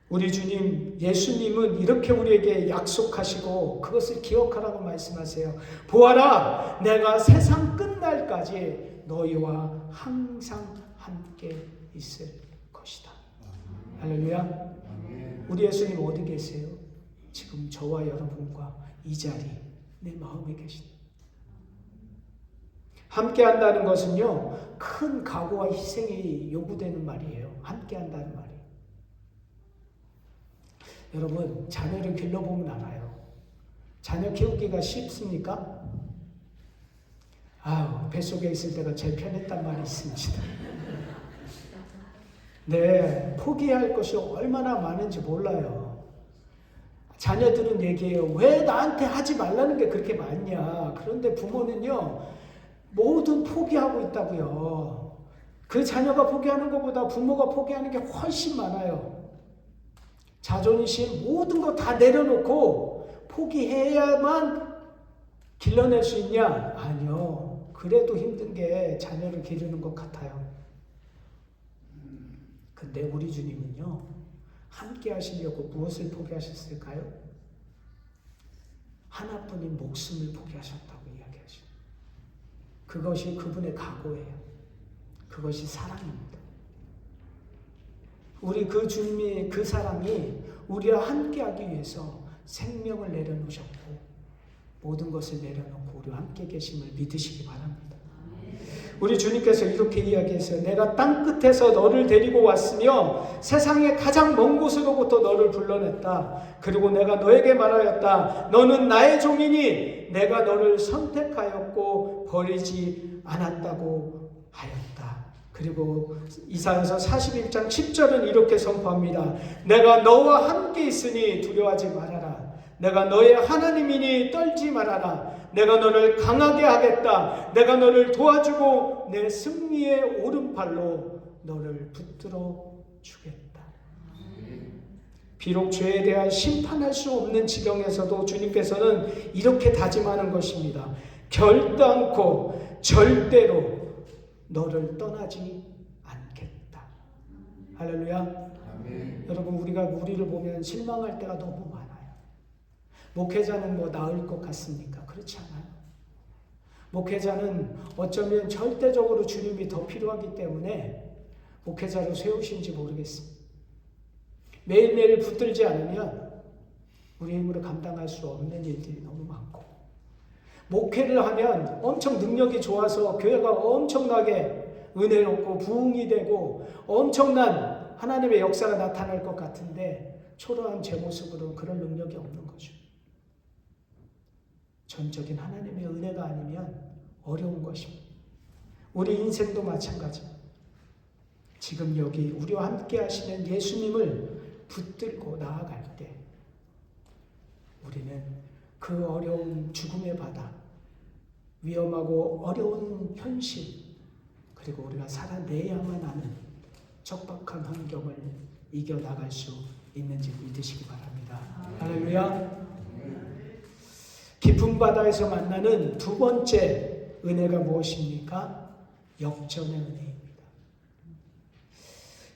우리 주님 예수님은 이렇게 우리에게 약속하시고 그것을 기억하라고 말씀하세요. 보아라, 내가 세상 끝날까지 너희와 항상 함께 있을 것이다. 할렐루야. 우리 예수님 어디 계세요? 지금 저와 여러분과 이 자리 내 마음에 계십니다. 함께 한다는 것은요 큰 각오와 희생이 요구되는 말이에요. 함께 한다는 말이에요. 여러분, 자녀를 길러보면 알아요. 자녀 키우기가 쉽습니까? 아유, 뱃속에 있을 때가 제일 편했단 말이 있습니다. 네, 포기할 것이 얼마나 많은지 몰라요. 자녀들은 얘기해요. 왜 나한테 하지 말라는 게 그렇게 많냐. 그런데 부모는요, 모든 포기하고 있다고요. 그 자녀가 포기하는 것보다 부모가 포기하는 게 훨씬 많아요. 자존심 모든 거 다 내려놓고 포기해야만 길러낼 수 있냐? 아니요. 그래도 힘든 게 자녀를 기르는 것 같아요. 근데 우리 주님은요, 함께 하시려고 무엇을 포기하셨을까요? 하나뿐인 목숨을 포기하셨다고 이야기하죠. 그것이 그분의 각오예요. 그것이 사랑입니다. 우리 그 주님이, 그 사랑이 우리와 함께하기 위해서 생명을 내려놓으셨고 모든 것을 내려놓고 우리와 함께 계심을 믿으시기 바랍니다. 우리 주님께서 이렇게 이야기했어요. 내가 땅끝에서 너를 데리고 왔으며 세상의 가장 먼 곳으로부터 너를 불러냈다. 그리고 내가 너에게 말하였다. 너는 나의 종이니 내가 너를 선택하였고 버리지 않았다고 하였다. 그리고 이사야서 41장 10절은 이렇게 선포합니다. 내가 너와 함께 있으니 두려워하지 말아라. 내가 너의 하나님이니 떨지 말아라. 내가 너를 강하게 하겠다. 내가 너를 도와주고 내 승리의 오른팔로 너를 붙들어 주겠다. 비록 죄에 대한 심판할 수 없는 지경에서도 주님께서는 이렇게 다짐하는 것입니다. 결단코 절대로 너를 떠나지 않겠다. 할렐루야. 아멘. 여러분, 우리가 우리를 보면 실망할 때가 너무 많아요. 목회자는 뭐 나을 것 같습니까? 그렇지 않아요. 목회자는 어쩌면 절대적으로 주님이 더 필요하기 때문에 목회자로 세우신지 모르겠습니다. 매일매일 붙들지 않으면 우리 힘으로 감당할 수 없는 일들이 너무 많고, 목회를 하면 엄청 능력이 좋아서 교회가 엄청나게 은혜롭고 부흥이 되고 엄청난 하나님의 역사가 나타날 것 같은데 초라한 제 모습으로는 그런 능력이 없는 거죠. 전적인 하나님의 은혜가 아니면 어려운 것입니다. 우리 인생도 마찬가지입니다. 지금 여기 우리와 함께 하시는 예수님을 붙들고 나아갈 때 우리는 그 어려운 죽음의 바다, 위험하고 어려운 현실, 그리고 우리가 살아내야만 하는 척박한 환경을 이겨나갈 수 있는지 믿으시기 바랍니다. 할렐루야. 깊은 바다에서 만나는 두 번째 은혜가 무엇입니까? 역전의 은혜입니다.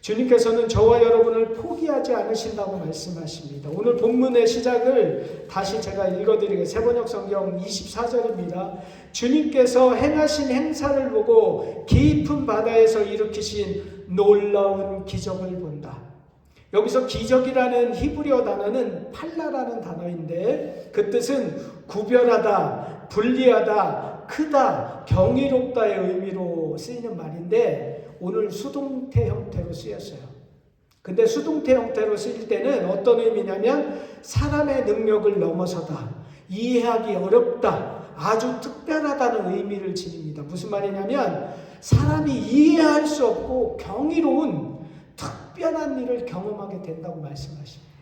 주님께서는 저와 여러분을 포기하지 않으신다고 말씀하십니다. 오늘 본문의 시작을 다시 제가 읽어드리겠습니다. 세번역 성경 24절입니다. 주님께서 행하신 행사를 보고 깊은 바다에서 일으키신 놀라운 기적을 본다. 여기서 기적이라는 히브리어 단어는 팔라라는 단어인데 그 뜻은 구별하다, 분리하다, 크다, 경이롭다의 의미로 쓰이는 말인데 오늘 수동태 형태로 쓰였어요. 근데 수동태 형태로 쓰일 때는 어떤 의미냐면 사람의 능력을 넘어서다, 이해하기 어렵다, 아주 특별하다는 의미를 지닙니다. 무슨 말이냐면 사람이 이해할 수 없고 경이로운 특별한 일을 경험하게 된다고 말씀하십니다.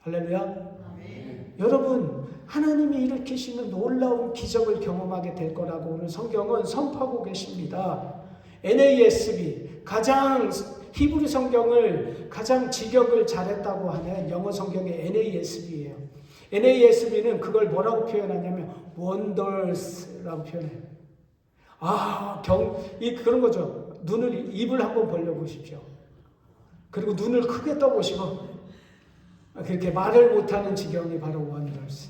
할렐루야. 아멘. 여러분, 하나님이 일으키시는 놀라운 기적을 경험하게 될 거라고 오늘 성경은 선포하고 계십니다. NASB, 가장 히브리 성경을 가장 직역을 잘했다고 하는 영어 성경의 NASB예요. NASB는 그걸 뭐라고 표현하냐면 wonders라고 표현해요. 그런 거죠. 입을 한번 벌려보십시오. 그리고 눈을 크게 떠보시고 그렇게 말을 못하는 지경이 바로 wonders.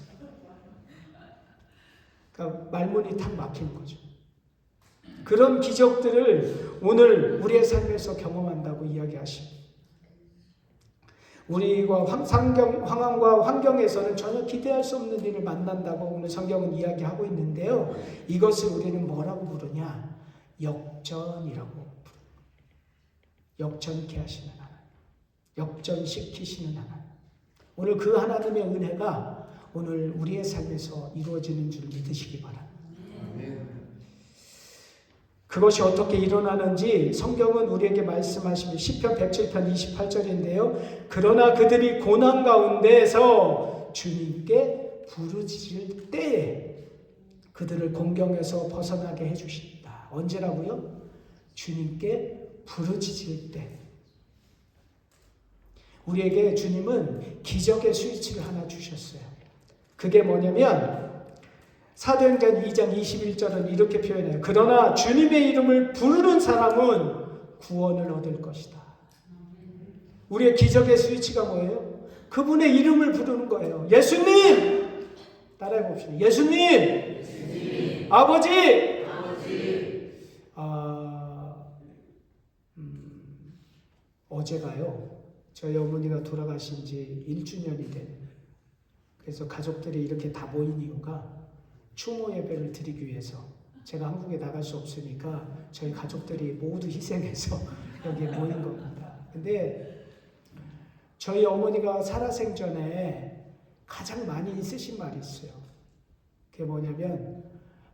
그러니까 말문이 탁 막힌 거죠. 그런 기적들을 오늘 우리의 삶에서 경험한다고 이야기하십니다. 우리가 상황과 환경에서는 전혀 기대할 수 없는 일을 만난다고 오늘 성경은 이야기하고 있는데요. 이것을 우리는 뭐라고 부르냐? 역전이라고 부릅니다. 역전케 하시는 하나님, 역전시키시는 하나님. 오늘 그 하나님의 은혜가 오늘 우리의 삶에서 이루어지는 줄 믿으시기 바랍니다. 그것이 어떻게 일어나는지 성경은 우리에게 말씀하십니다. 시편 107편 28절인데요. 그러나 그들이 고난 가운데에서 주님께 부르짖을 때에 그들을 공경에서 벗어나게 해주신다. 언제라고요? 주님께 부르짖을 때. 우리에게 주님은 기적의 스위치를 하나 주셨어요. 그게 뭐냐면 사도행전 2장 21절은 이렇게 표현해요. 그러나 주님의 이름을 부르는 사람은 구원을 얻을 것이다. 우리의 기적의 스위치가 뭐예요? 그분의 이름을 부르는 거예요. 예수님! 따라해 봅시다. 예수님! 아버지! 어제가요. 저희 어머니가 돌아가신 지 1주년이 된. 그래서 가족들이 이렇게 다 모인 이유가 추모 예배를 드리기 위해서. 제가 한국에 나갈 수 없으니까 저희 가족들이 모두 희생해서 여기에 모인 겁니다. 근데 저희 어머니가 살아생전에 가장 많이 쓰신 말이 있어요. 그게 뭐냐면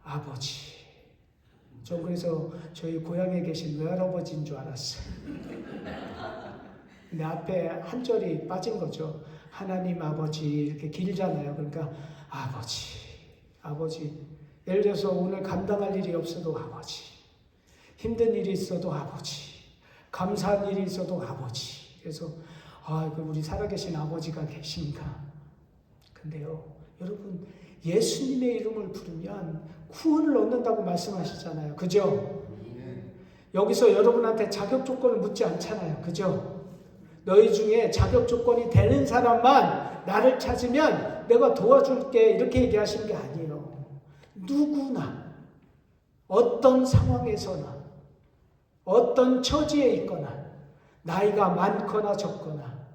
아버지. 전 그래서 저희 고향에 계신 외할아버지인 줄 알았어요. 근데 앞에 한 절이 빠진 거죠. 하나님 아버지 이렇게 길잖아요. 그러니까 아버지. 예를 들어서 오늘 감당할 일이 없어도 아버지. 힘든 일이 있어도 아버지. 감사한 일이 있어도 아버지. 그래서 우리 살아계신 아버지가 계신가. 근데요, 여러분 예수님의 이름을 부르면 구원을 얻는다고 말씀하시잖아요. 그죠? 여기서 여러분한테 자격 조건을 묻지 않잖아요. 그죠? 너희 중에 자격 조건이 되는 사람만 나를 찾으면 내가 도와줄게 이렇게 얘기하시는 게 아니에요. 누구나 어떤 상황에서나 어떤 처지에 있거나 나이가 많거나 적거나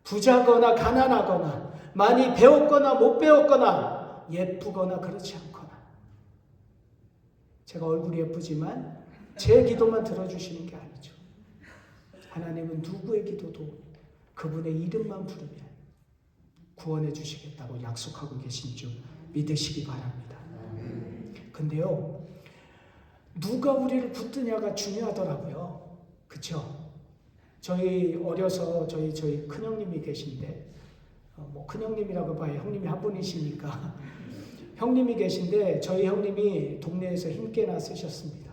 부자거나 가난하거나 많이 배웠거나 못 배웠거나 예쁘거나 그렇지 않거나 제가 얼굴이 예쁘지만 제 기도만 들어주시는 게 아니죠. 하나님은 누구의 기도도 그분의 이름만 부르면 구원해 주시겠다고 약속하고 계신 줄 믿으시기 바랍니다. 근데요, 누가 우리를 붙드냐가 중요하더라고요. 그쵸? 저희 어려서 저희 큰형님이 계신데, 큰형님이라고 봐요. 형님이 한 분이시니까. 형님이 계신데, 저희 형님이 동네에서 힘께나 쓰셨습니다.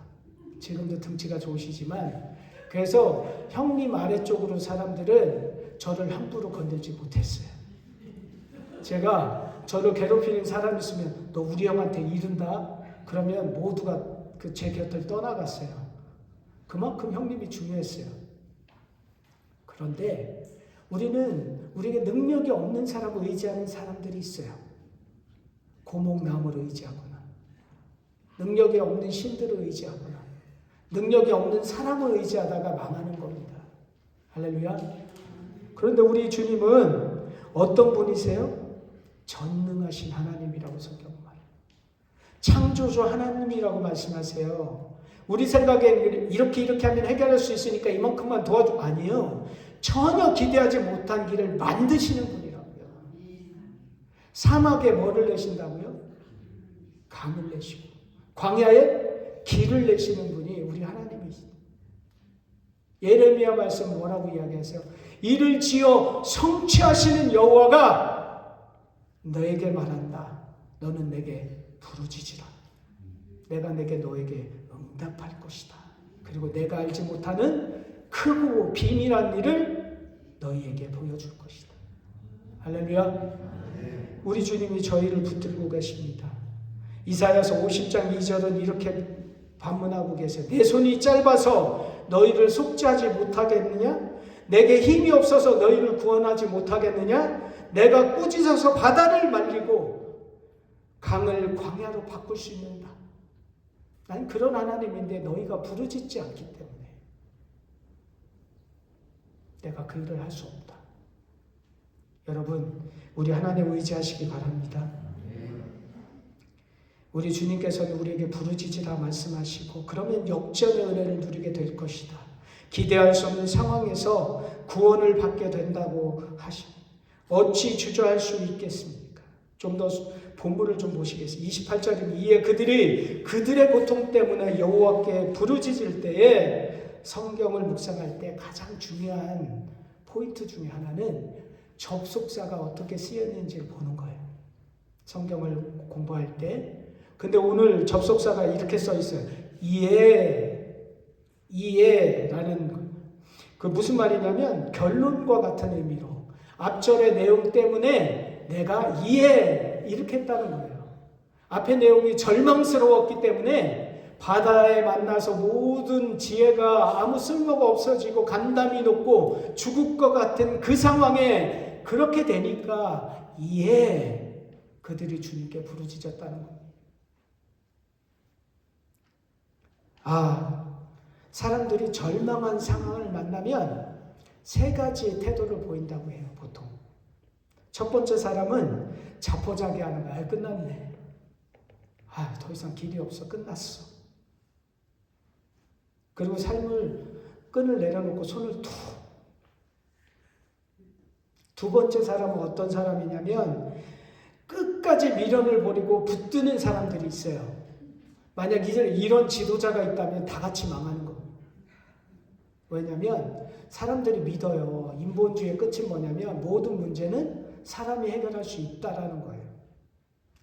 지금도 등치가 좋으시지만, 그래서 형님 아래쪽으로 사람들은 저를 함부로 건들지 못했어요. 제가 저를 괴롭히는 사람이 있으면 너 우리 형한테 이른다? 그러면 모두가 제 곁을 떠나갔어요. 그만큼 형님이 중요했어요. 그런데 우리에게 능력이 없는 사람을 의지하는 사람들이 있어요. 고목나무를 의지하거나 능력이 없는 신들을 의지하거나 능력이 없는 사람을 의지하다가 망하는 겁니다. 할렐루야. 그런데 우리 주님은 어떤 분이세요? 전능하신 하나님이라고 성경은 말해요. 창조주 하나님이라고 말씀하세요. 우리 생각엔 이렇게 하면 해결할 수 있으니까 이만큼만 도와줘. 아니요. 전혀 기대하지 못한 길을 만드시는 분이라고요. 사막에 뭐를 내신다고요? 강을 내시고 광야에 길을 내시는 분이 우리 하나님이십니다. 예레미야 말씀 뭐라고 이야기하세요? 이를 지어 성취하시는 여호와가 너에게 말한다. 너는 내게 부르짖으라. 내가 너에게 응답할 것이다. 그리고 내가 알지 못하는 크고 비밀한 일을 너희에게 보여줄 것이다. 할렐루야. 우리 주님이 저희를 붙들고 계십니다. 이사야서 50장 2절은 이렇게 반문하고 계세요. 내 손이 짧아서 너희를 속죄하지 못하겠느냐? 내게 힘이 없어서 너희를 구원하지 못하겠느냐? 내가 꾸짖어서 바다를 말리고 강을 광야로 바꿀 수 있는다. 난 그런 하나님인데 너희가 부르짖지 않기 때문에 내가 그 일을 할 수 없다. 여러분, 우리 하나님 의지하시기 바랍니다. 우리 주님께서는 우리에게 부르짖으라 말씀하시고 그러면 역전의 은혜를 누리게 될 것이다. 기대할 수 없는 상황에서 구원을 받게 된다고 하십니다. 어찌 주저할 수 있겠습니까? 좀 더 본문을 좀 보시겠습니다. 28절은 이에 그들이 그들의 고통 때문에 여호와께 부르짖을 때에 성경을 묵상할 때 가장 중요한 포인트 중에 하나는 접속사가 어떻게 쓰였는지를 보는 거예요. 성경을 공부할 때. 근데 오늘 접속사가 이렇게 써 있어요. 이에라는 그 무슨 말이냐면 결론과 같은 의미로 앞절의 내용 때문에 내가 이에 이렇게 했다는 거예요. 앞의 내용이 절망스러웠기 때문에 바다에 만나서 모든 지혜가 아무 쓸모가 없어지고 간담이 높고 죽을 것 같은 그 상황에 그렇게 되니까 이에 그들이 주님께 부르짖었다는 겁니다. 사람들이 절망한 상황을 만나면 세 가지 태도를 보인다고 해요, 보통. 첫 번째 사람은 자포자기하는 거야. 끝났네. 더 이상 길이 없어. 끝났어. 그리고 끈을 내려놓고 손을 툭. 두 번째 사람은 어떤 사람이냐면 끝까지 미련을 버리고 붙드는 사람들이 있어요. 만약 이런 지도자가 있다면 다 같이 망하는 겁니다. 왜냐하면 사람들이 믿어요. 인본주의의 끝이 뭐냐면 모든 문제는 사람이 해결할 수 있다라는 거예요.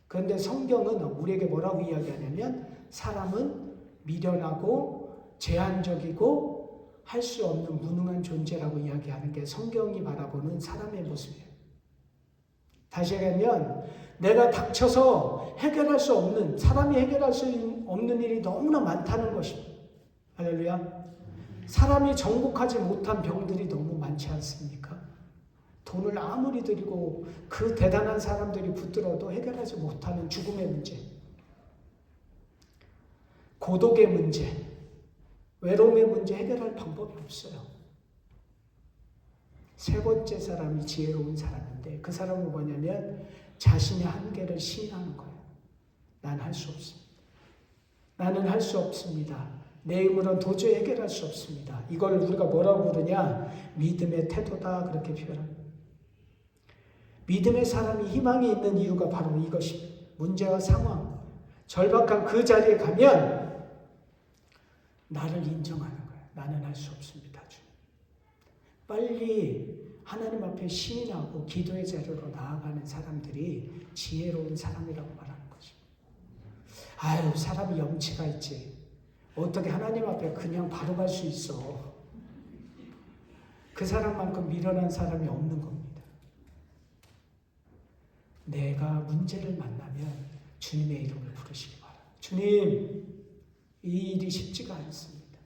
그런데 성경은 우리에게 뭐라고 이야기하냐면 사람은 미련하고 제한적이고 할 수 없는 무능한 존재라고 이야기하는 게 성경이 바라보는 사람의 모습이에요. 다시 얘기하면 내가 닥쳐서 해결할 수 없는, 사람이 해결할 수 없는 일이 너무나 많다는 것입니다. 할렐루야. 사람이 정복하지 못한 병들이 너무 많지 않습니까? 돈을 아무리 들이고 그 대단한 사람들이 붙들어도 해결하지 못하는 죽음의 문제, 고독의 문제, 외로움의 문제 해결할 방법이 없어요. 세 번째 사람이 지혜로운 사람인데 그 사람은 뭐냐면 자신의 한계를 시인하는 거예요. 난 할 수 없습니다. 나는 할 수 없습니다. 내 힘으로는 도저히 해결할 수 없습니다. 이걸 우리가 뭐라고 부르냐? 믿음의 태도다, 그렇게 표현합니다. 믿음의 사람이 희망이 있는 이유가 바로 이것입니다. 문제와 상황, 절박한 그 자리에 가면 나를 인정하는 거예요. 나는 할 수 없습니다. 주님. 빨리 하나님 앞에 시인하고 기도의 자리로 나아가는 사람들이 지혜로운 사람이라고 말하는 것입니다. 사람이 염치가 있지. 어떻게 하나님 앞에 그냥 바로 갈 수 있어. 그 사람만큼 미련한 사람이 없는 겁니다. 내가 문제를 만나면 주님의 이름을 부르시기 바랍니다. 주님, 이 일이 쉽지가 않습니다.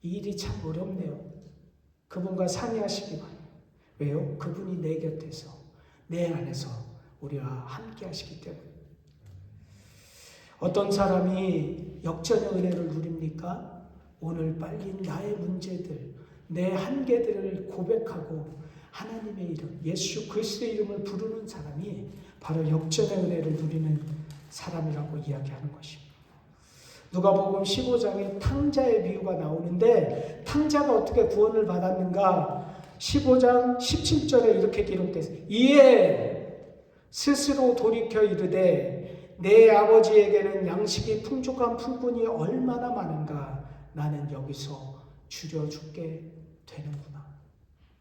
이 일이 참 어렵네요. 그분과 상의하시기 바랍니다. 왜요? 그분이 내 곁에서, 내 안에서 우리와 함께 하시기 때문에. 어떤 사람이 역전의 은혜를 누립니까? 오늘 빨리 나의 문제들, 내 한계들을 고백하고 하나님의 이름, 예수 그리스도의 이름을 부르는 사람이 바로 역전의 은혜를 누리는 사람이라고 이야기하는 것입니다. 누가복음 15장에 탕자의 비유가 나오는데 탕자가 어떻게 구원을 받았는가? 15장 17절에 이렇게 기록됐어요. 이에 스스로 돌이켜 이르되 내 아버지에게는 양식이 풍족한 풀꾼이 얼마나 많은가? 나는 여기서 줄여 죽게 되는구나.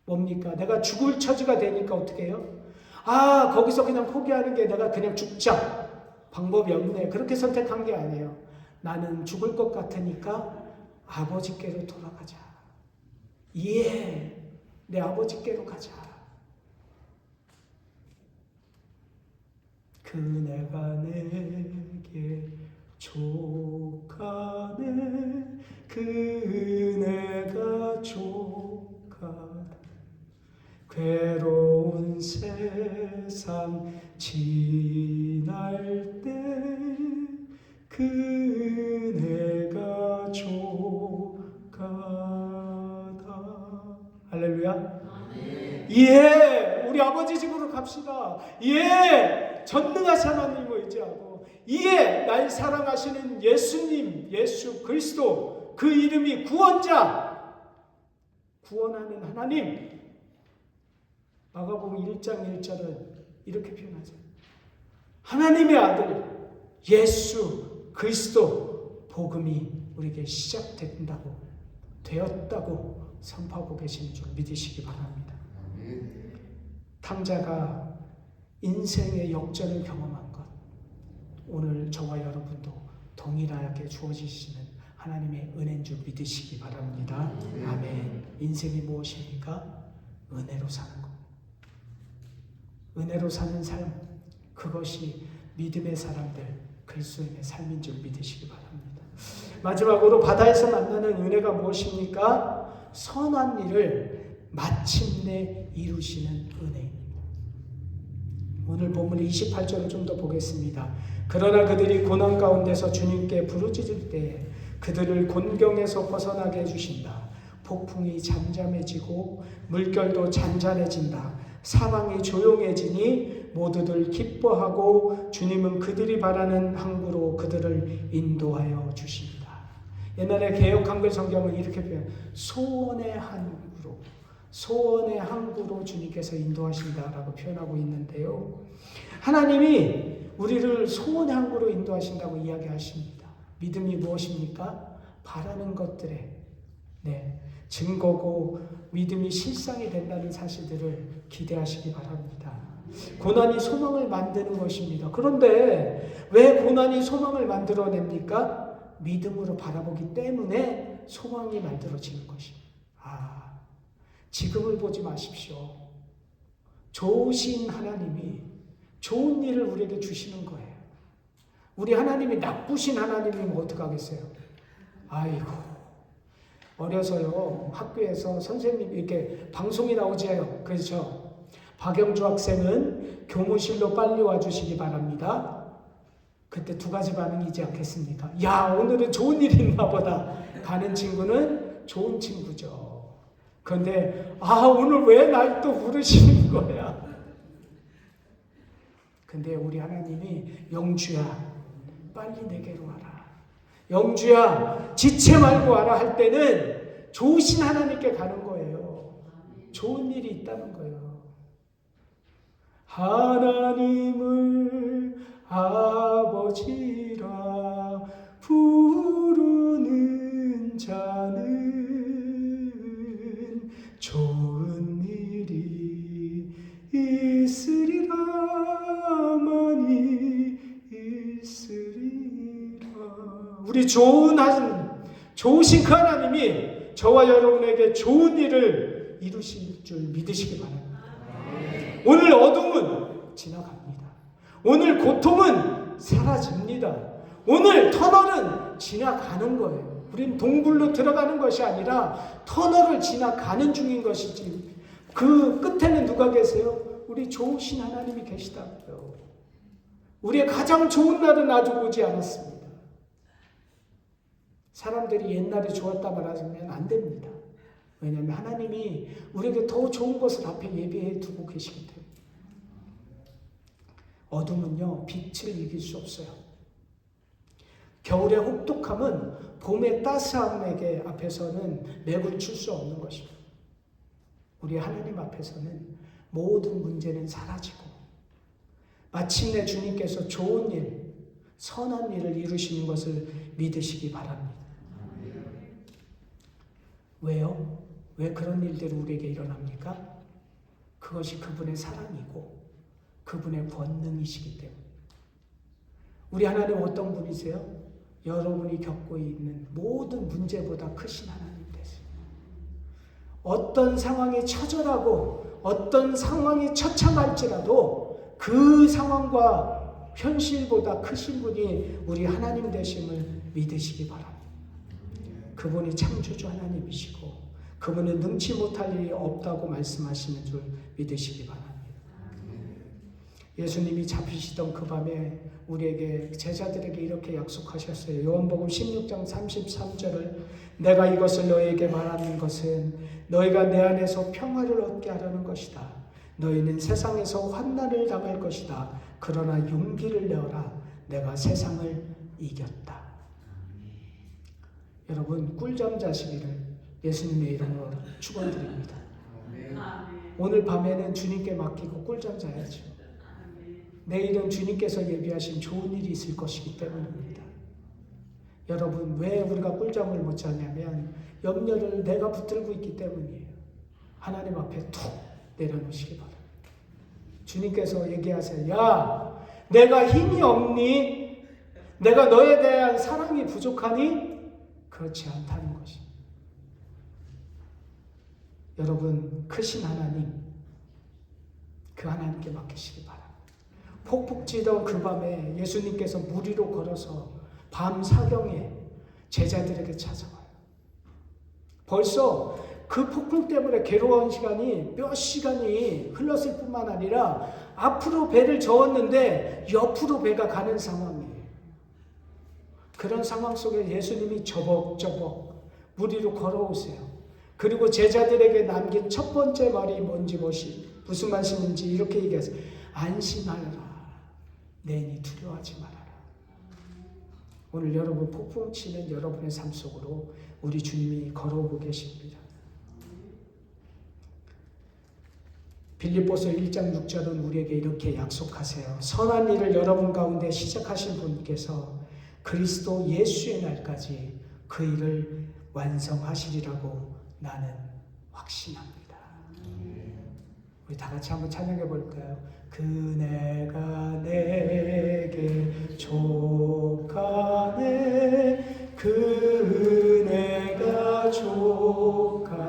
뭡니까? 내가 죽을 처지가 되니까 어떻게 해요? 거기서 그냥 포기하는 게 내가 그냥 죽자. 방법이 없네. 그렇게 선택한 게 아니에요. 나는 죽을 것 같으니까 아버지께로 돌아가자. 내 아버지께로 가자. 그네가 내게 족하네. 그네가 족하다. 괴로운 세상 지날 때 그네가 족하다. 할렐루야. 우리 아버지 집으로 갑시다. 전능하신 하나님을 의지하고 날 사랑하시는 예수님, 예수 그리스도, 그 이름이 구원자, 구원하는 하나님, 마가복음 1장 1절은 이렇게 표현하죠. 하나님의 아들 예수 그리스도 복음이 우리에게 시작된다고 되었다고 선포하고 계시는 줄 믿으시기 바랍니다. 탕자가 인생의 역전을 경험한 것, 오늘 저와 여러분도 동일하게 주어지시는 하나님의 은혜인 줄 믿으시기 바랍니다. 아멘. 인생이 무엇입니까? 은혜로 사는 것. 은혜로 사는 삶, 그것이 믿음의 사람들 그리스도인의 삶인 줄 믿으시기 바랍니다. 마지막으로 바다에서 만나는 은혜가 무엇입니까? 선한 일을 마침내 이루시는 은혜입니다. 오늘 본문 28절을 좀 더 보겠습니다. 그러나 그들이 고난 가운데서 주님께 부르짖을 때 그들을 곤경에서 벗어나게 해주신다. 폭풍이 잠잠해지고 물결도 잔잔해진다. 사방이 조용해지니 모두들 기뻐하고 주님은 그들이 바라는 항구로 그들을 인도하여 주신다. 옛날에 개역 한글 성경은 이렇게 표현, 소원의 항구로, 소원의 항구로 주님께서 인도하신다라고 표현하고 있는데요. 하나님이 우리를 소원의 항구로 인도하신다고 이야기하십니다. 믿음이 무엇입니까? 바라는 것들에 증거고 믿음이 실상이 된다는 사실들을 기대하시기 바랍니다. 고난이 소망을 만드는 것입니다. 그런데 왜 고난이 소망을 만들어냅니까? 믿음으로 바라보기 때문에 소망이 만들어지는 것입니다. 지금을 보지 마십시오. 좋으신 하나님이 좋은 일을 우리에게 주시는 거예요. 우리 하나님이 나쁘신 하나님이면 어떡하겠어요? 아이고, 어려서요 학교에서 선생님 이렇게 방송이 나오지요. 그렇죠? 박영주 학생은 교무실로 빨리 와주시기 바랍니다. 그때 두 가지 반응이지 않겠습니까? 야, 오늘은 좋은 일이 있나 보다. 가는 친구는 좋은 친구죠. 그런데 오늘 왜 날 또 부르시는 거야? 근데 우리 하나님이 영주야 빨리 내게로 와라. 영주야 지체 말고 와라 할 때는 좋으신 하나님께 가는 거예요. 좋은 일이 있다는 거예요. 하나님을 아버지라 부르는 자는 좋은 일이 있으리라 많이 있으리라. 우리 좋으신 그 하나님이 저와 여러분에게 좋은 일을 이루실 줄 믿으시기 바랍니다. 오늘 어둠은 지나갑니다. 오늘 고통은 사라집니다. 오늘 터널은 지나가는 거예요. 우린 동굴로 들어가는 것이 아니라 터널을 지나가는 중인 것이지. 그 끝에는 누가 계세요? 우리 좋으신 하나님이 계시다고요. 우리의 가장 좋은 날은 아직 오지 않았습니다. 사람들이 옛날에 좋았다 말하면 안 됩니다. 왜냐하면 하나님이 우리에게 더 좋은 것을 앞에 예비해 두고 계시기 때문에. 어둠은요 빛을 이길 수 없어요. 겨울의 혹독함은 봄의 따스함에게 앞에서는 맥을 출 수 없는 것입니다. 우리 하나님 앞에서는 모든 문제는 사라지고 마침내 주님께서 좋은 일, 선한 일을 이루시는 것을 믿으시기 바랍니다. 왜요? 왜 그런 일들이 우리에게 일어납니까? 그것이 그분의 사랑이고 그분의 권능이시기 때문에. 우리 하나님 어떤 분이세요? 여러분이 겪고 있는 모든 문제보다 크신 하나님 되세요. 어떤 상황이 처절하고 어떤 상황이 처참할지라도 그 상황과 현실보다 크신 분이 우리 하나님 되심을 믿으시기 바랍니다. 그분이 창조주 하나님이시고 그분은 능치 못할 일이 없다고 말씀하시는 줄 믿으시기 바랍니다. 예수님이 잡히시던 그 밤에 우리에게 제자들에게 이렇게 약속하셨어요. 요한복음 16장 33절을 내가 이것을 너희에게 말하는 것은 너희가 내 안에서 평화를 얻게 하려는 것이다. 너희는 세상에서 환난을 당할 것이다. 그러나 용기를 내어라. 내가 세상을 이겼다. 여러분 꿀잠 자시기를 예수님의 이름으로 축원드립니다. 오늘 밤에는 주님께 맡기고 꿀잠 자야죠. 내일은 주님께서 예비하신 좋은 일이 있을 것이기 때문입니다. 여러분, 왜 우리가 꿀잠을 못 자냐면 염려를 내가 붙들고 있기 때문이에요. 하나님 앞에 툭 내려놓으시기 바랍니다. 주님께서 얘기하세요. 야, 내가 힘이 없니? 내가 너에 대한 사랑이 부족하니? 그렇지 않다는 것입니다. 여러분, 크신 하나님, 그 하나님께 맡기시기 바랍니다. 폭풍 찌던 그 밤에 예수님께서 물 위로 걸어서 밤 사경에 제자들에게 찾아와요. 벌써 그 폭풍 때문에 괴로운 시간이 몇 시간이 흘렀을 뿐만 아니라 앞으로 배를 저었는데 옆으로 배가 가는 상황이에요. 그런 상황 속에 예수님이 저벅저벅 물 위로 걸어오세요. 그리고 제자들에게 남긴 첫 번째 말이 무슨 말씀인지 이렇게 얘기하세요. 안심하여라. 내니 두려워하지 말아라. 오늘 여러분 폭풍 치는 여러분의 삶 속으로 우리 주님이 걸어오고 계십니다. 빌립보서 1장 6절은 우리에게 이렇게 약속하세요. 선한 일을 여러분 가운데 시작하신 분께서 그리스도 예수의 날까지 그 일을 완성하시리라고 나는 확신합니다. 우리 다 같이 한번 찬양해 볼까요? 그네가 내게 족하네 그네가 족하다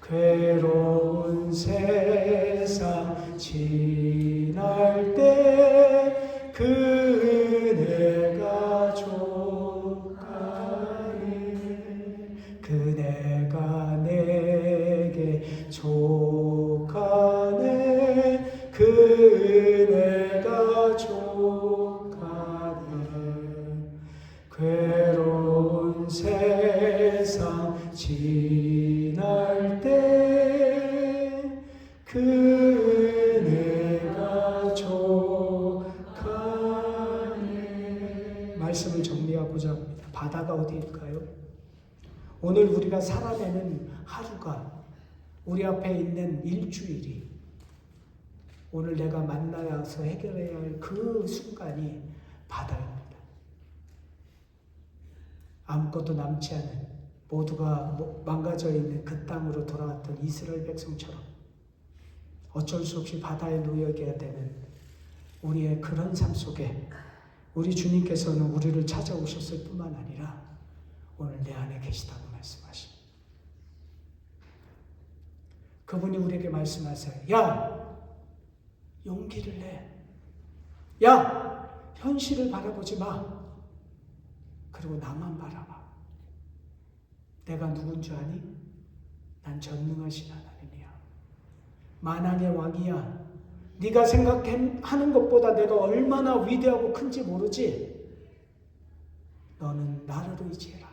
괴로운 세상 지날 때 그네가 족하네 그네가 내게 족하네 그네가 족하네 괴로운 세상 지날 때 그네가 족하네. 말씀을 정리하고자 합니다. 바다가 어디일까요? 오늘 우리가 살아내는 하루가 우리 앞에 있는 일주일이 오늘 내가 만나서 해결해야 할 그 순간이 바다입니다. 아무것도 남지 않은 모두가 망가져 있는 그 땅으로 돌아왔던 이스라엘 백성처럼 어쩔 수 없이 바다에 놓여야 되는 우리의 그런 삶 속에 우리 주님께서는 우리를 찾아오셨을 뿐만 아니라 오늘 내 안에 계시다고 말씀하십니다. 그분이 우리에게 말씀하세요. 야! 용기를 내. 야! 현실을 바라보지 마. 그리고 나만 바라봐. 내가 누군 줄 아니? 난 전능하신 하나님이야. 만왕의 왕이야. 네가 생각하는 것보다 내가 얼마나 위대하고 큰지 모르지? 너는 나를 의지해라.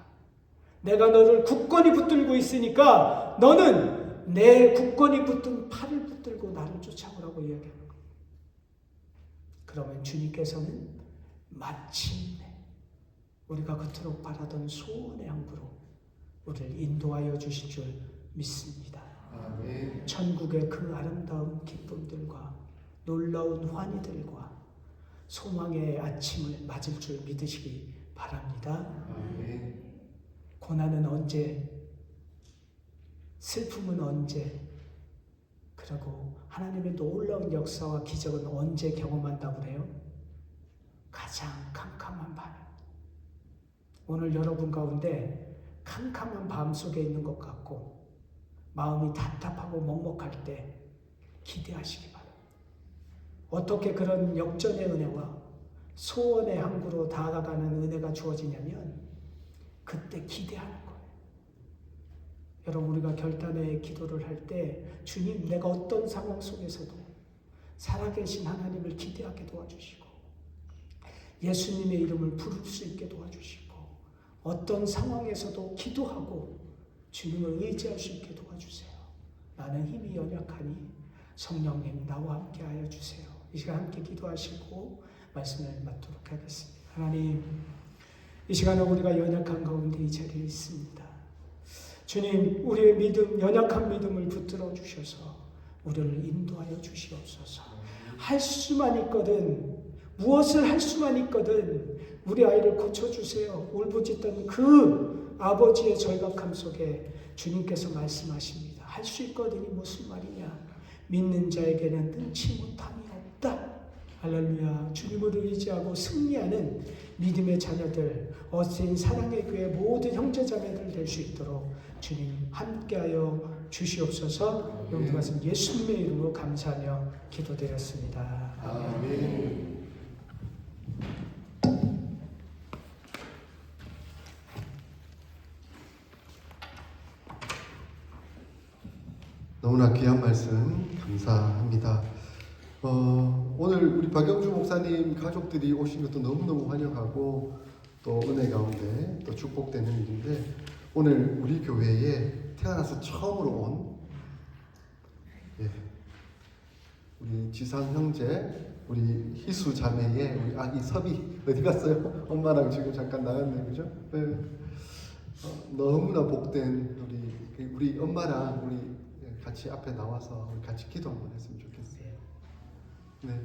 내가 너를 굳건히 붙들고 있으니까 너는 내 굳건히 붙든 팔을 붙들고 나를 쫓아오라고 이야기합니다. 그러면 주님께서는 마침내 우리가 그토록 바라던 소원의 항구로 우리를 인도하여 주실 줄 믿습니다. 아멘. 천국의 그 아름다운 기쁨들과 놀라운 환희들과 소망의 아침을 맞을 줄 믿으시기 바랍니다. 아멘. 고난은 언제, 슬픔은 언제, 그리고 하나님의 놀라운 역사와 기적은 언제 경험한다고 그래요? 가장 캄캄한 밤. 오늘 여러분 가운데 캄캄한 밤 속에 있는 것 같고 마음이 답답하고 먹먹할 때 기대하시기 바랍니다. 어떻게 그런 역전의 은혜와 소원의 항구로 다가가는 은혜가 주어지냐면 그때 기대하는 거예요. 여러분 우리가 결단의 기도를 할 때 주님 내가 어떤 상황 속에서도 살아계신 하나님을 기대하게 도와주시고 예수님의 이름을 부를 수 있게 도와주시고 어떤 상황에서도 기도하고 주님을 의지할 수 있게 도와주세요. 나는 힘이 연약하니 성령님 나와 함께 하여 주세요. 이 시간 함께 기도하시고 말씀을 맡도록 하겠습니다. 하나님 이 시간에 우리가 연약한 가운데 이 자리에 있습니다. 주님, 우리의 믿음, 연약한 믿음을 붙들어 주셔서 우리를 인도하여 주시옵소서. 할 수만 있거든, 무엇을 할 수만 있거든 우리 아이를 고쳐주세요. 울부짖던 그 아버지의 절박함 속에 주님께서 말씀하십니다. 할 수 있거든이 무슨 말이냐? 믿는 자에게는 능치 못함이 없다. 할렐루야. 주님을 의지하고 승리하는 믿음의 자녀들, 어스틴 사랑의 교회 모든 형제자매들 될 수 있도록 주님 함께하여 주시옵소서. 용기 말씀 예수님의 이름으로 감사하며 기도드렸습니다. 아멘. 너무나 귀한 말씀 감사합니다. 오늘 우리 박영주 목사님 가족들이 오신 것도 너무너무 환영하고 또 은혜 가운데 또 축복되는 일인데, 오늘 우리 교회에 태어나서 처음으로 온 우리 지상 형제, 우리 희수 자매의 우리 아기 섭이 어디 갔어요? 엄마랑 지금 잠깐 나갔네, 그죠? 너무나 복된 우리 엄마랑 우리 같이 앞에 나와서 우리 같이 기도 한번 했으면 좋겠어요. 네,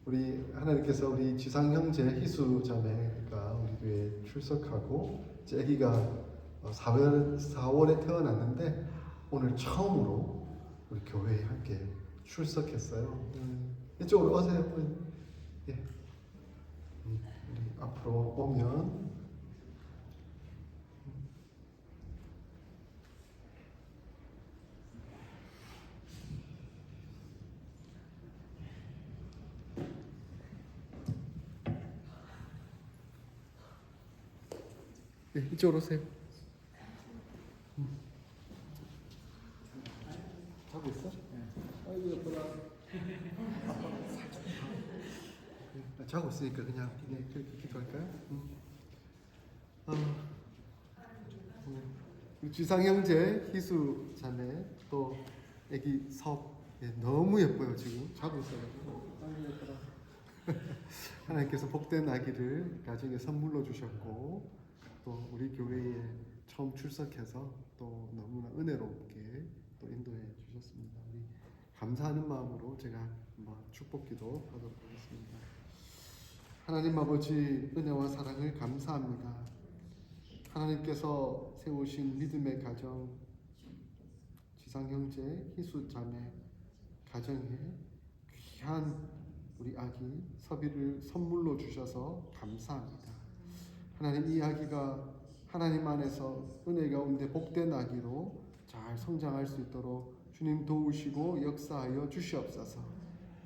우리 하나님께서 우리 지상 형제 희수 자매가 우리 교회에 출석하고 이제 아기가 4월에 태어났는데 오늘 처음으로 우리 교회에 함께 출석했어요. 이쪽으로 오세요. 예. 우리 앞으로 오면 이쪽으로 오세요. 자고 있어? 아이고 예쁘다. 자고 있으니까 그냥 그렇게 기도할까요? 우리 지상 형제 희수 자매 또 애기 섭 너무 예뻐요. 지금 자고 있어가지고 아이고 예쁘다. 하나님께서 복된 아기를 가정에 선물로 주셨고 또 우리 교회에 처음 출석해서 또 너무나 은혜롭게 또 인도해 주셨습니다. 우리 감사하는 마음으로 제가 한번 축복기도 하도록 하겠습니다. 하나님 아버지, 은혜와 사랑을 감사합니다. 하나님께서 세우신 믿음의 가정, 지상형제 희수 자매 가정에 귀한 우리 아기 섭이를 선물로 주셔서 감사합니다. 하나님, 이 아기가 하나님 안에서 은혜 가운데 복된 아기로 잘 성장할 수 있도록 주님 도우시고 역사하여 주시옵소서.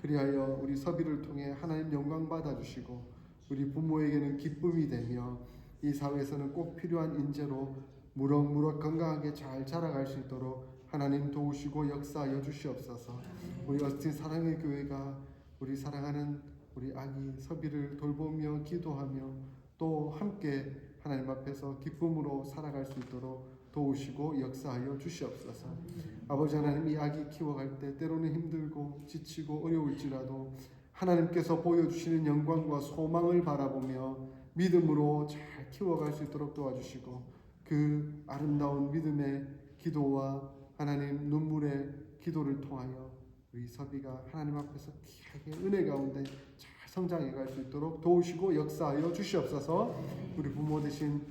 그리하여 우리 섭이를 통해 하나님 영광 받아주시고 우리 부모에게는 기쁨이 되며 이 사회에서는 꼭 필요한 인재로 무럭무럭 건강하게 잘 자라갈 수 있도록 하나님 도우시고 역사하여 주시옵소서. 우리 어스틴 사랑의 교회가 우리 사랑하는 우리 아기 섭이를 돌보며 기도하며 또 함께 하나님 앞에서 기쁨으로 살아갈 수 있도록 도우시고 역사하여 주시옵소서. 아버지 하나님, 이 아기 키워갈 때 때로는 힘들고 지치고 어려울지라도 하나님께서 보여주시는 영광과 소망을 바라보며 믿음으로 잘 키워갈 수 있도록 도와주시고 그 아름다운 믿음의 기도와 하나님 눈물의 기도를 통하여 우리 섭이가 하나님 앞에서 귀하게 은혜 가운데 잘 성장해 갈 수 있도록 도우시고 역사하여 주시옵소서. 우리 부모 되신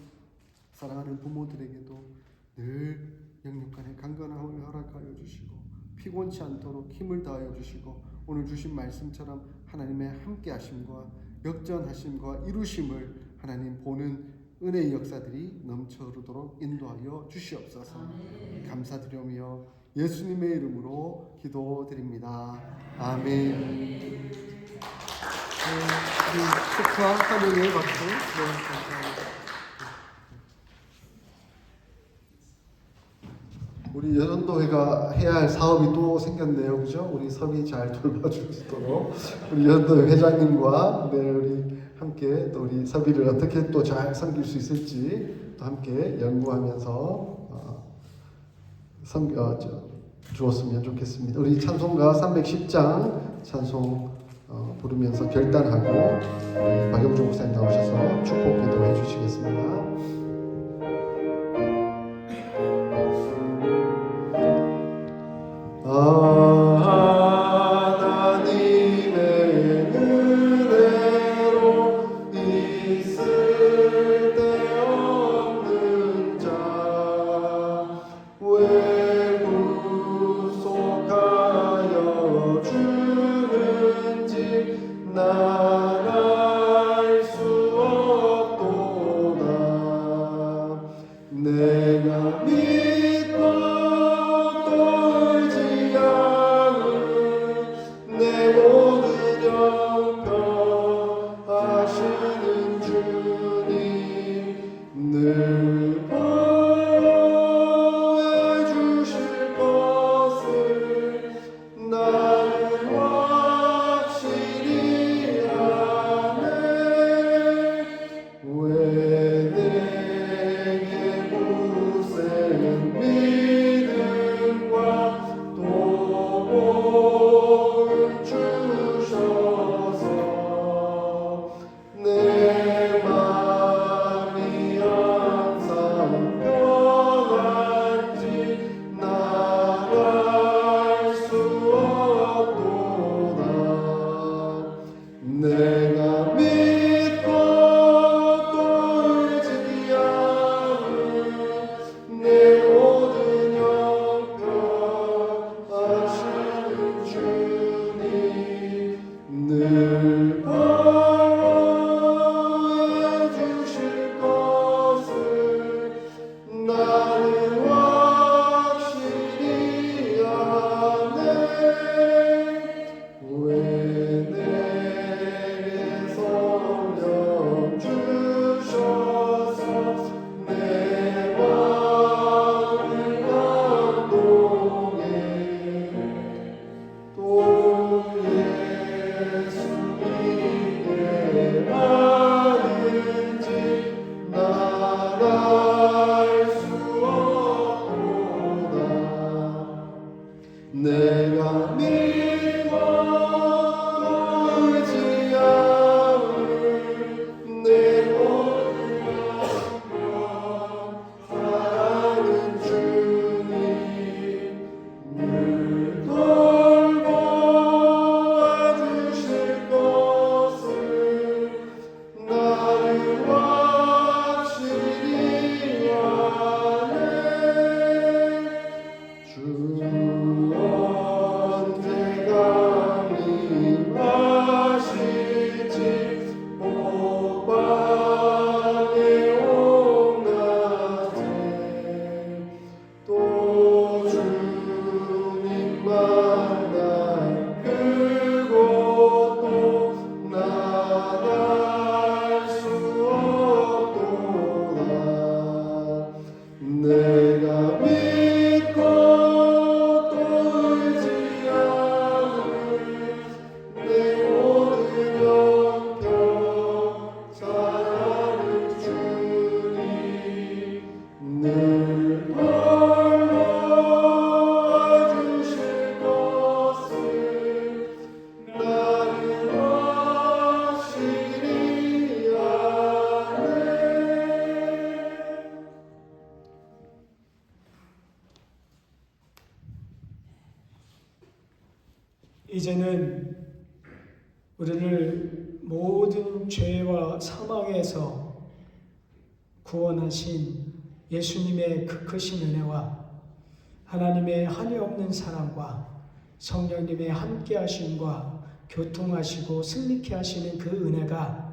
사랑하는 부모들에게도 늘 영육간의 강건함을 허락하여 주시고 피곤치 않도록 힘을 다하여 주시고 오늘 주신 말씀처럼 하나님의 함께하심과 역전하심과 이루심을 하나님 보는 은혜의 역사들이 넘쳐 흐르도록 인도하여 주시옵소서. 감사드리며 예수님의 이름으로 기도드립니다. 아멘. 축하 환영의 박수. 감사합니다. 우리 여전도회가 해야 할 사업이 또 생겼네요, 그죠? 우리 섭이 잘 돌봐줄 수 있도록 우리 여전도회 회장님과 우리 함께 또 우리 섭이를 어떻게 또 잘 섬길 수 있을지 또 함께 연구하면서 주었으면 좋겠습니다. 우리 찬송가 310장 찬송 부르면서 결단하고 우리 박영주 목사님 나오셔서 축복 기도해 주시겠습니다. 하나님의 은혜로 있을 데 없는 자 왜 구속하여 주는지 난 알 수 없도다. 내가 믿고 또 의지하는 내 모든 형편하시는 주님 늘 보호해 주실 것을 나는 확실히 아네. 왜 내게 무슨 믿음과 또 복을 주셔서 내 마음이 항상 평안지 난 알 수 없도다. 내가 믿고 또 의지하는 내 모든 형편하시는 주님 늘 보호해 주실 것을 나는 확실히 아네. 왜 내게 성령 주셔서 내 마음을 감동해 또 예수 믿게 하는지 난 알 수 없도다. 내가 믿고 의지하는 내 모든 영광 사랑하는 주님 늘 돌보아주실 것을 나는 확실히 아네. 주 언제 강림하실지 오반의 온낮에 또 주님 만날 그곳도 난 알 수 없도다. 내가 믿고 또 의지하는 내 모든 형편 사랑하는 주님 늘 보호해주실 것을 나는 확실히 아네. 이제는 우리를 모든 죄와 사망에서 구원하신 예수님의 그 크신 은혜와 하나님의 한이 없는 사랑과 성령님의 함께 하심과 교통하시고 승리케 하시는 그 은혜가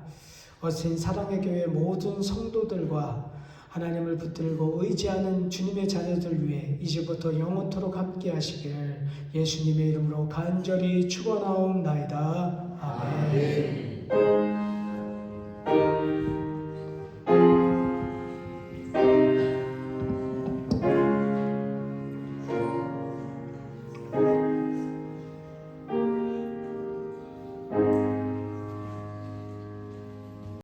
어신 사랑의 교회 모든 성도들과 하나님을 붙들고 의지하는 주님의 자녀들 위해 이제부터 영원토록 함께 하시기를 예수님의 이름으로 간절히 축원하옵나이다. 아멘.